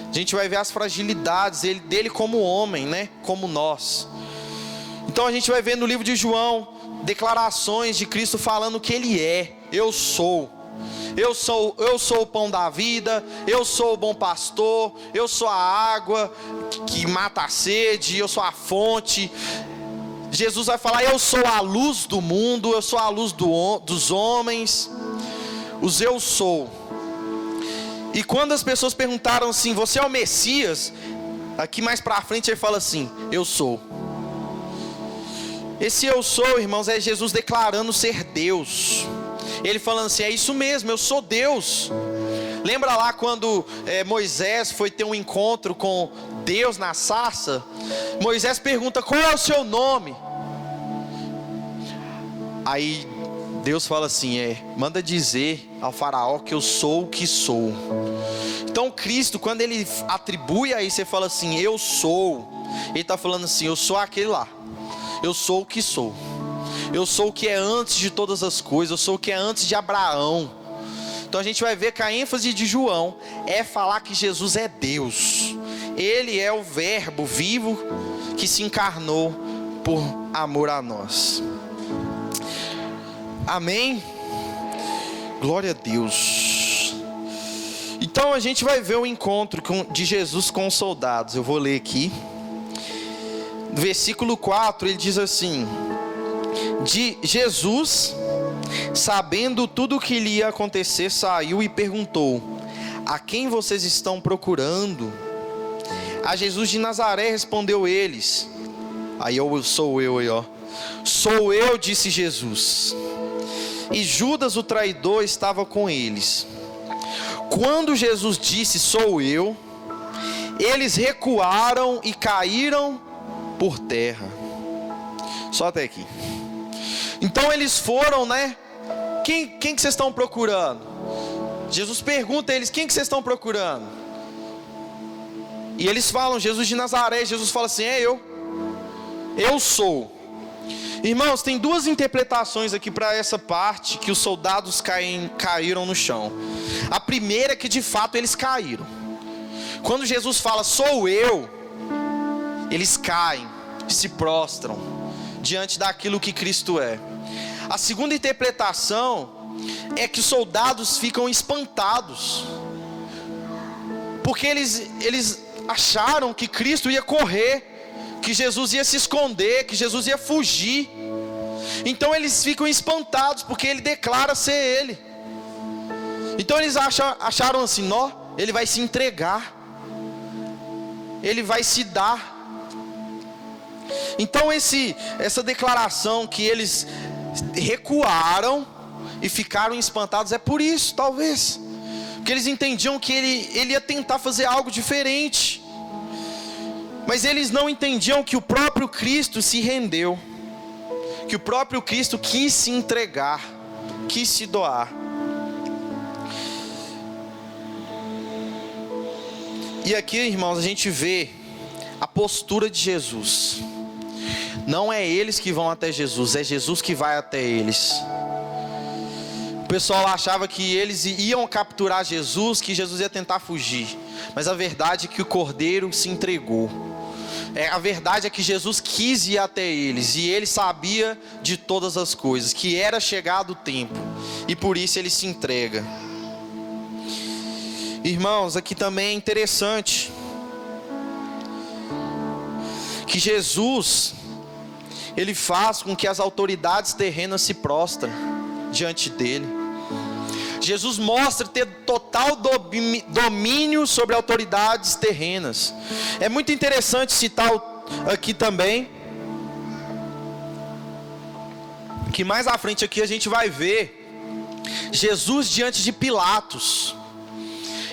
A gente vai ver as fragilidades dele como homem, como nós. Então a gente vai ver no livro de João declarações de Cristo falando que ele é: eu sou o pão da vida, eu sou o bom pastor, eu sou a água que mata a sede, eu sou a fonte. Jesus vai falar: eu sou a luz do mundo, eu sou a luz dos homens. Os eu sou. E quando as pessoas perguntaram assim: você é o Messias? Aqui mais para frente ele fala assim: eu sou. Esse eu sou, irmãos, é Jesus declarando ser Deus. Ele falando assim: é isso mesmo, eu sou Deus. Lembra lá quando Moisés foi ter um encontro com Deus na sarça? Moisés pergunta: qual é o seu nome? Aí Deus fala assim: manda dizer ao faraó que eu sou o que sou. Então Cristo, quando ele atribui a isso, ele fala assim: eu sou. Ele está falando assim: eu sou aquele lá, eu sou o que sou. Eu sou o que é antes de todas as coisas. Eu sou o que é antes de Abraão. Então a gente vai ver que a ênfase de João é falar que Jesus é Deus. Ele é o verbo vivo que se encarnou por amor a nós. Amém? Glória a Deus. Então a gente vai ver o encontro de Jesus com os soldados. Eu vou ler aqui. No versículo 4 ele diz assim: de Jesus, sabendo tudo o que lhe ia acontecer, saiu e perguntou: a quem vocês estão procurando? A Jesus de Nazaré, respondeu eles. Aí sou eu, sou eu, disse Jesus. E Judas o traidor estava com eles. Quando Jesus disse sou eu, eles recuaram e caíram por terra. Só até aqui. Então eles foram, né? Quem que vocês estão procurando? Jesus pergunta a eles: quem que vocês estão procurando? E eles falam: Jesus de Nazaré. Jesus fala assim: é eu sou. Irmãos, tem duas interpretações aqui para essa parte, que os soldados caíram no chão. A primeira é que de fato eles caíram. Quando Jesus fala sou eu, eles caem, se prostram diante daquilo que Cristo é. A segunda interpretação é que os soldados ficam espantados, porque eles acharam que Cristo ia correr, que Jesus ia se esconder, que Jesus ia fugir. Então eles ficam espantados, porque ele declara ser ele. Então eles acharam assim: não, ele vai se entregar, ele vai se dar. Então essa declaração que eles recuaram e ficaram espantados é por isso, talvez, porque eles entendiam que ele ia tentar fazer algo diferente. Mas eles não entendiam que o próprio Cristo se rendeu, que o próprio Cristo quis se entregar, quis se doar. E aqui, irmãos, a gente vê a postura de Jesus. Não é eles que vão até Jesus, é Jesus que vai até eles. O pessoal achava que eles iam capturar Jesus, que Jesus ia tentar fugir. Mas a verdade é que o Cordeiro se entregou. A verdade é que Jesus quis ir até eles, e ele sabia de todas as coisas, que era chegado o tempo, e por isso ele se entrega. Irmãos, aqui também é interessante que Jesus, ele faz com que as autoridades terrenas se prostrem diante dele. Jesus mostra ter total domínio sobre autoridades terrenas. É muito interessante citar aqui também, que mais à frente aqui a gente vai ver Jesus diante de Pilatos.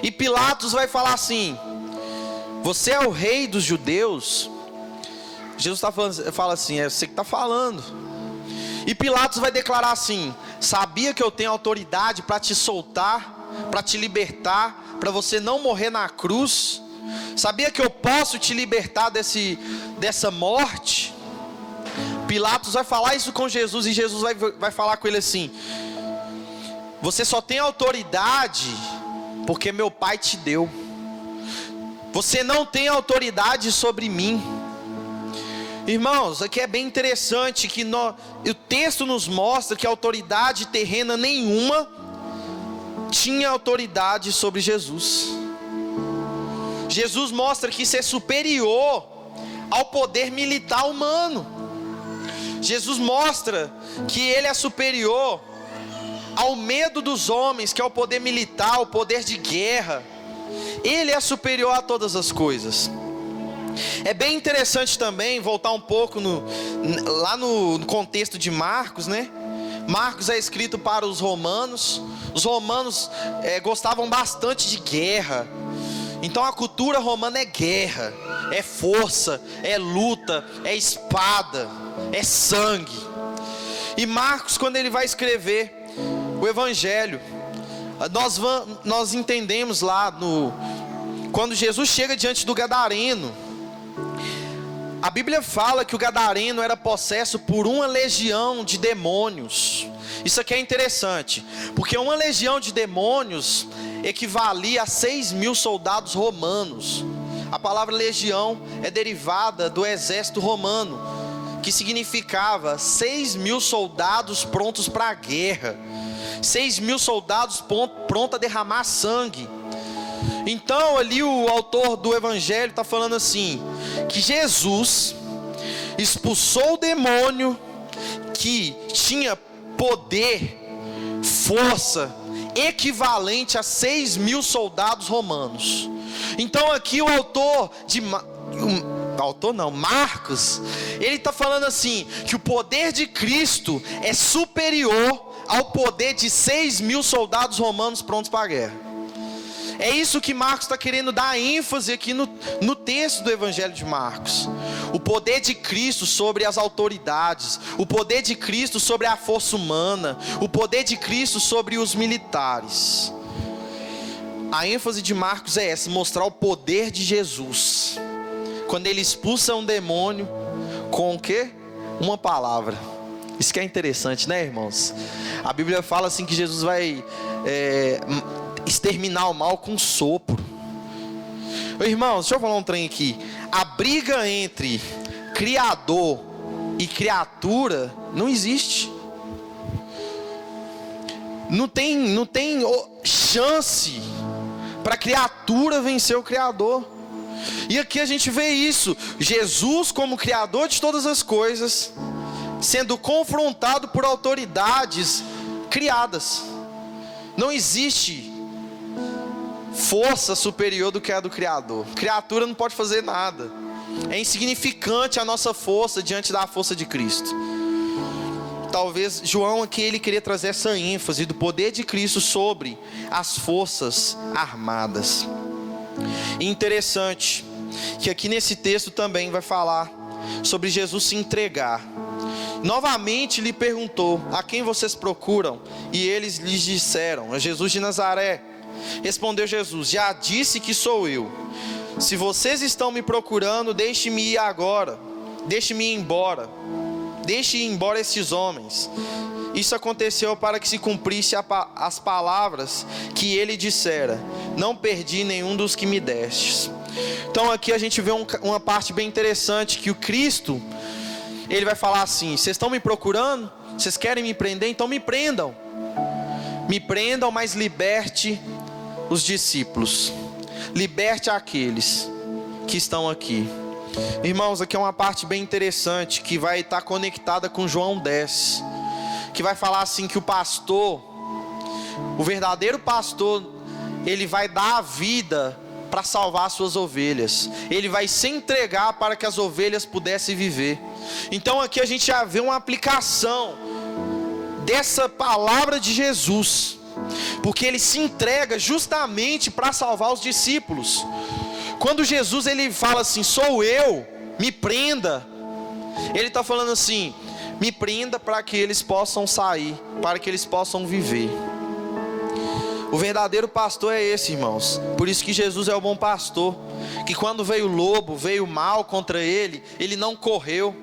E Pilatos vai falar assim: você é o rei dos judeus? Jesus fala assim: é você que está falando. E Pilatos vai declarar assim: sabia que eu tenho autoridade para te soltar, para te libertar, para você não morrer na cruz? Sabia que eu posso te libertar dessa morte? Pilatos vai falar isso com Jesus, e Jesus vai falar com ele assim: você só tem autoridade porque meu Pai te deu. Você não tem autoridade sobre mim. Irmãos, aqui é bem interessante que o texto nos mostra que autoridade terrena nenhuma tinha autoridade sobre Jesus. Jesus mostra que isso é superior ao poder militar humano. Jesus mostra que ele é superior ao medo dos homens, que é o poder militar, o poder de guerra. Ele é superior a todas as coisas. É bem interessante também voltar um pouco lá no contexto de Marcos, né? Marcos é escrito para os romanos. Os romanos gostavam bastante de guerra. Então a cultura romana é guerra, é força, é luta, é espada, é sangue. E Marcos, quando ele vai escrever o Evangelho, nós entendemos lá quando Jesus chega diante do Gadareno. A Bíblia fala que o gadareno era possesso por uma legião de demônios. Isso aqui é interessante, porque uma legião de demônios equivalia a 6.000 soldados romanos. A palavra legião é derivada do exército romano, que significava 6.000 soldados prontos para a guerra, 6.000 soldados prontos a derramar sangue. Então ali o autor do evangelho está falando assim, que Jesus expulsou o demônio que tinha poder, força, equivalente a 6.000 soldados romanos. Então aqui o autor de Marcos, ele está falando assim, que o poder de Cristo é superior ao poder de 6.000 soldados romanos prontos para a guerra. É isso que Marcos está querendo dar ênfase aqui no texto do Evangelho de Marcos. O poder de Cristo sobre as autoridades, o poder de Cristo sobre a força humana, o poder de Cristo sobre os militares. A ênfase de Marcos é essa, mostrar o poder de Jesus. Quando ele expulsa um demônio com o quê? Uma palavra. Isso que é interessante, né, irmãos? A Bíblia fala assim que Jesus vai exterminar o mal com um sopro. Irmãos, deixa eu falar um trem aqui. A briga entre Criador e criatura não existe. Não tem chance para a criatura vencer o Criador. E aqui a gente vê isso. Jesus, como Criador de todas as coisas, sendo confrontado por autoridades criadas. Não existe força superior do que a do Criador. Criatura não pode fazer nada. É insignificante a nossa força diante da força de Cristo. Talvez João aqui ele queria trazer essa ênfase do poder de Cristo sobre as forças armadas. E interessante que aqui nesse texto também vai falar sobre Jesus se entregar. Novamente lhe perguntou: a quem vocês procuram? E eles lhes disseram: a Jesus de Nazaré. Respondeu Jesus: já disse que sou eu. Se vocês estão me procurando, deixe-me ir agora. Deixe-me ir embora. Deixe ir embora esses homens. Isso aconteceu para que se cumprisse as palavras que ele dissera: não perdi nenhum dos que me destes. Então aqui a gente vê uma parte bem interessante, que o Cristo, ele vai falar assim: vocês estão me procurando? Vocês querem me prender? Então me prendam. Me prendam, mas liberte os discípulos. Liberte aqueles que estão aqui. Irmãos, aqui é uma parte bem interessante que vai estar conectada com João 10, que vai falar assim que o pastor, o verdadeiro pastor, ele vai dar a vida para salvar as suas ovelhas. Ele vai se entregar para que as ovelhas pudessem viver. Então aqui a gente já vê uma aplicação dessa palavra de Jesus, porque ele se entrega justamente para salvar os discípulos. Quando Jesus ele fala assim: sou eu, me prenda, ele está falando assim: me prenda para que eles possam sair, para que eles possam viver. O verdadeiro pastor é esse, irmãos. Por isso que Jesus é o bom pastor, que quando veio o lobo, veio o mal contra ele, ele não correu,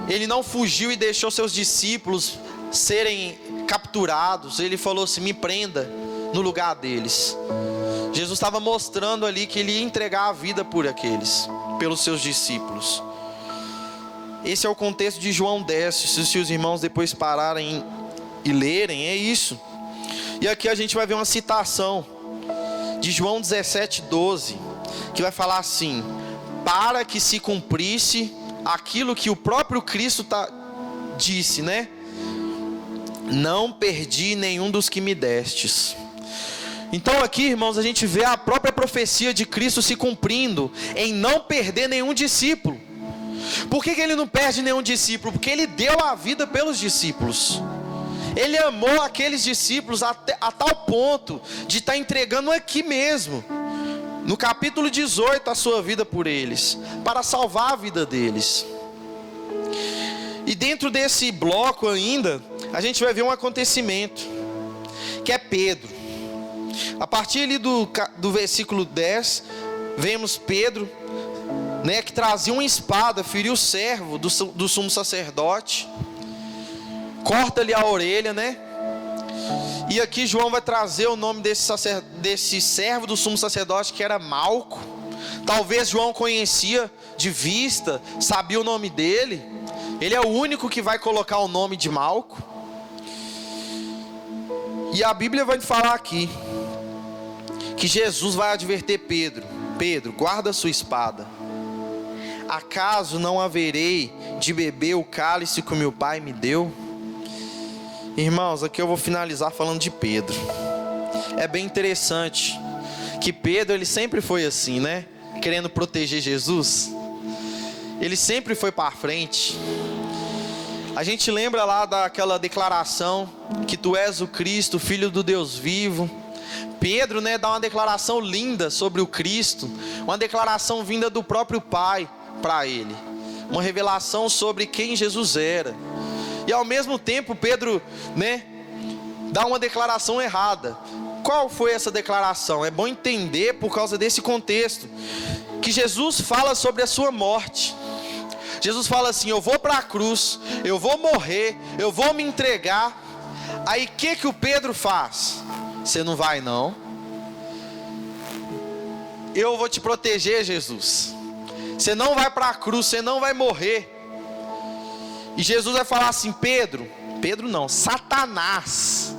ele não fugiu e deixou seus discípulos serem capturados. Ele falou assim: me prenda no lugar deles. Jesus estava mostrando ali que ele ia entregar a vida por aqueles, pelos seus discípulos. Esse é o contexto de João 10. Se os irmãos depois pararem e lerem, é isso. E aqui a gente vai ver uma citação de João 17:12, que vai falar assim: para que se cumprisse aquilo que o próprio Cristo disse, né? Não perdi nenhum dos que me destes. Então aqui, irmãos, a gente vê a própria profecia de Cristo se cumprindo em não perder nenhum discípulo. Por que ele não perde nenhum discípulo? Porque ele deu a vida pelos discípulos. Ele amou aqueles discípulos a tal ponto de estar entregando aqui mesmo, no capítulo 18, a sua vida por eles, para salvar a vida deles. E dentro desse bloco ainda, a gente vai ver um acontecimento, que é Pedro. A partir ali do versículo 10, vemos Pedro né, que trazia uma espada, feriu o servo do sumo sacerdote, corta-lhe a orelha, né? E aqui João vai trazer o nome desse servo do sumo sacerdote, que era Malco. Talvez João conhecia de vista, sabia o nome dele. Ele é o único que vai colocar o nome de Malco. E a Bíblia vai falar aqui que Jesus vai advertir Pedro: Pedro, guarda a sua espada. Acaso não haverei de beber o cálice que o meu pai me deu? Irmãos, aqui eu vou finalizar falando de Pedro. É bem interessante que Pedro, ele sempre foi assim, né? Querendo proteger Jesus. Ele sempre foi para frente. A gente lembra lá daquela declaração que tu és o Cristo, Filho do Deus vivo. Pedro, né, dá uma declaração linda sobre o Cristo, uma declaração vinda do próprio Pai para ele, uma revelação sobre quem Jesus era. E ao mesmo tempo Pedro, né, dá uma declaração errada. Qual foi essa declaração? É bom entender por causa desse contexto, que Jesus fala sobre a sua morte. Jesus fala assim: eu vou para a cruz, eu vou morrer, eu vou me entregar. Aí o que o Pedro faz? Você não vai não? Eu vou te proteger, Jesus. Você não vai para a cruz, você não vai morrer. E Jesus vai falar assim: Pedro não, Satanás,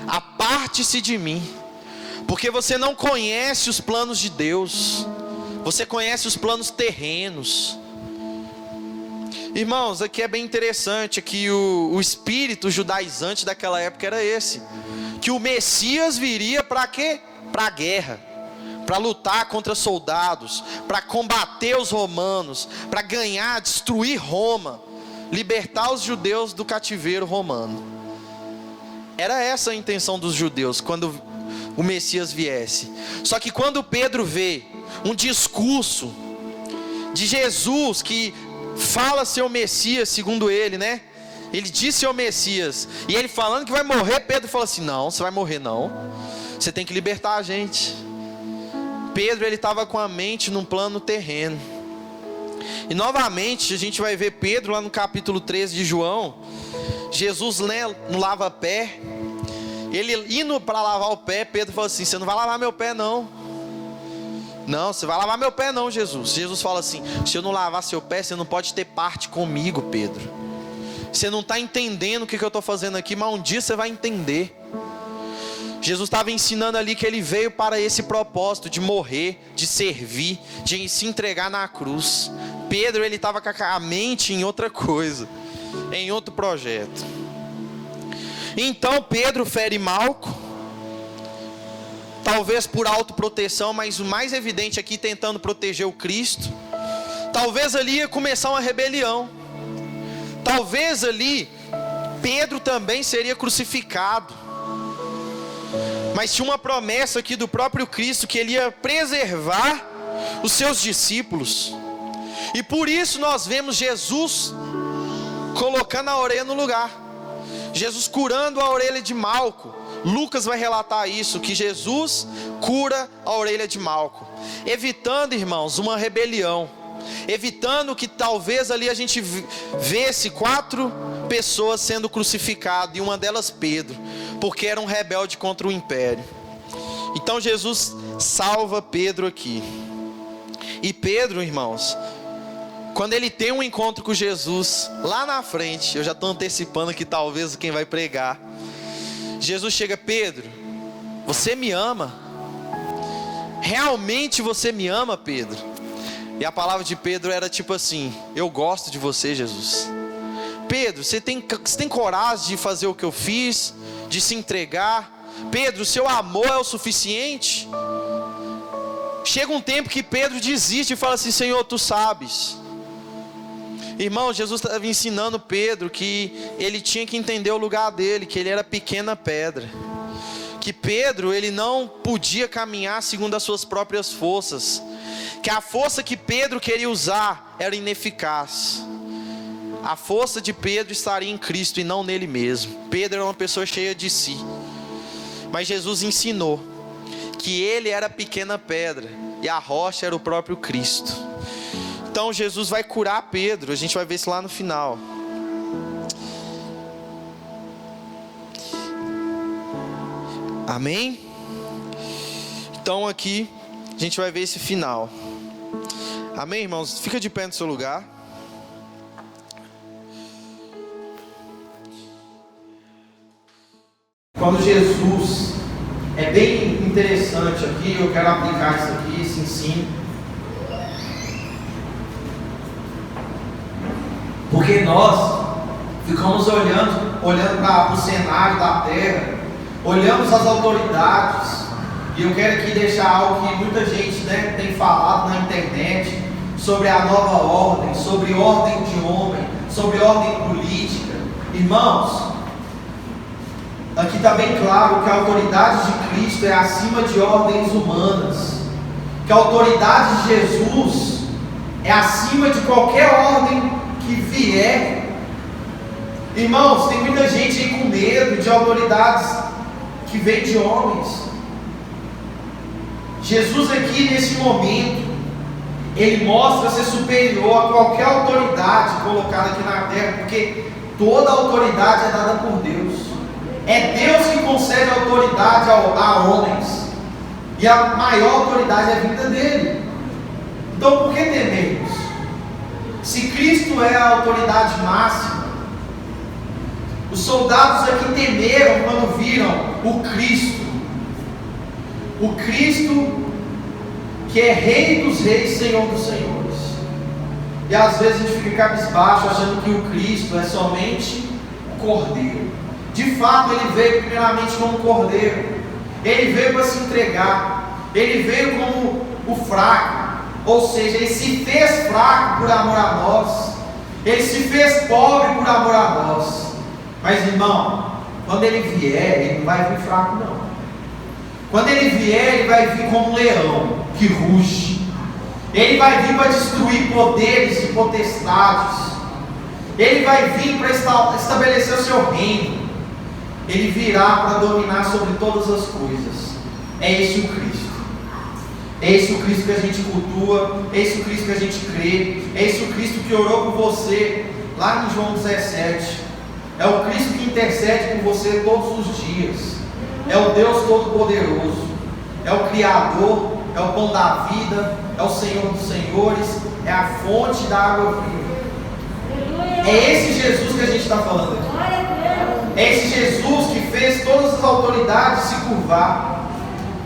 aparte-se de mim, porque você não conhece os planos de Deus, você conhece os planos terrenos. Irmãos, aqui é bem interessante que o espírito judaizante daquela época era esse, que o Messias viria para quê? Para a guerra, para lutar contra soldados, para combater os romanos, para ganhar, destruir Roma, libertar os judeus do cativeiro romano. Era essa a intenção dos judeus quando o Messias viesse. Só que quando Pedro vê um discurso de Jesus que fala ser o Messias, segundo ele, né? Ele disse ser o Messias, e ele falando que vai morrer, Pedro fala assim: não, você vai morrer não, você tem que libertar a gente. Pedro, ele estava com a mente num plano terreno. E novamente a gente vai ver Pedro lá no capítulo 13 de João. Jesus, né, no lava-pé, ele indo para lavar o pé, Pedro fala assim: você não vai lavar meu pé não. Não, você vai lavar meu pé não, Jesus. Jesus fala assim: se eu não lavar seu pé, você não pode ter parte comigo, Pedro. Você não está entendendo o que eu estou fazendo aqui, mas um dia você vai entender. Jesus estava ensinando ali que ele veio para esse propósito de morrer, de servir, de se entregar na cruz. Pedro, ele estava com a mente em outra coisa, em outro projeto. Então Pedro fere Malco, talvez por autoproteção, mas o mais evidente aqui tentando proteger o Cristo. Talvez ali ia começar uma rebelião. Talvez ali Pedro também seria crucificado. Mas tinha uma promessa aqui do próprio Cristo, que ele ia preservar os seus discípulos. E por isso nós vemos Jesus colocando a orelha no lugar. Jesus curando a orelha de Malco. Lucas vai relatar isso, que Jesus cura a orelha de Malco, evitando, irmãos, uma rebelião, evitando que talvez ali a gente visse 4 pessoas sendo crucificadas, e uma delas Pedro, porque era um rebelde contra o império. Então Jesus salva Pedro aqui. E Pedro, irmãos, quando ele tem um encontro com Jesus lá na frente, eu já estou antecipando aqui talvez quem vai pregar, Jesus chega: Pedro, você me ama? Realmente você me ama, Pedro? E a palavra de Pedro era tipo assim: eu gosto de você, Jesus. Pedro, você tem coragem de fazer o que eu fiz, de se entregar? Pedro, seu amor é o suficiente? Chega um tempo que Pedro desiste e fala assim: Senhor, tu sabes. Irmão, Jesus estava ensinando Pedro que ele tinha que entender o lugar dele, que ele era pequena pedra, que Pedro, ele não podia caminhar segundo as suas próprias forças, que a força que Pedro queria usar era ineficaz. A força de Pedro estaria em Cristo e não nele mesmo. Pedro era uma pessoa cheia de si, mas Jesus ensinou que ele era pequena pedra e a rocha era o próprio Cristo. Então Jesus vai curar Pedro. A gente vai ver isso lá no final. Amém? Então aqui a gente vai ver esse final. Amém, irmãos? Fica de pé no seu lugar. Quando Jesus, é bem interessante aqui, eu quero aplicar isso aqui, esse ensino. Porque nós ficamos olhando para o cenário da terra, olhamos as autoridades, e eu quero aqui deixar algo que muita gente, tem falado na internet, sobre a nova ordem, sobre ordem de homem, sobre ordem política. Irmãos, aqui está bem claro que a autoridade de Cristo é acima de ordens humanas, que a autoridade de Jesus é acima de qualquer ordem que vier. Irmãos, tem muita gente aí com medo de autoridades que vêm de homens. Jesus aqui nesse momento, Ele mostra ser superior a qualquer autoridade colocada aqui na terra, porque toda autoridade é dada por Deus. É Deus que concede autoridade a homens, e a maior autoridade é vinda dele. Então por que tememos? Se Cristo é a autoridade máxima, os soldados aqui temeram quando viram o Cristo que é Rei dos Reis, Senhor dos Senhores. E às vezes a gente fica cabisbaixo achando que o Cristo é somente o Cordeiro. De fato, Ele veio primeiramente como Cordeiro. Ele veio para se entregar. Ele veio como o fraco. Ou seja, Ele se fez fraco por amor a nós. Ele se fez pobre por amor a nós. Mas irmão, quando Ele vier, Ele não vai vir fraco não. Quando Ele vier, Ele vai vir como um leão que ruge. Ele vai vir para destruir poderes e potestades. Ele vai vir para estabelecer o seu reino. Ele virá para dominar sobre todas as coisas. É esse o Cristo. É esse o Cristo que a gente cultua. É esse o Cristo que a gente crê. É esse o Cristo que orou por você lá em João 17. É o Cristo que intercede por você todos os dias. É o Deus Todo-Poderoso. É o Criador. É o pão da vida. É o Senhor dos Senhores. É a fonte da água viva. É esse Jesus que a gente está falando aqui. É esse Jesus que fez todas as autoridades se curvar.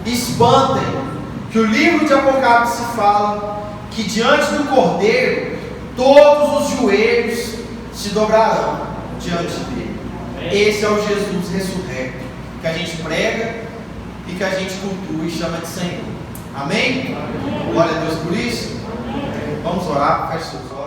Espantem que o livro de Apocalipse fala que diante do Cordeiro todos os joelhos se dobrarão diante dele. Esse é o Jesus ressurrecto que a gente prega e que a gente cultua e chama de Senhor. Amém? Glória a Deus por isso. Vamos orar, feche seus olhos.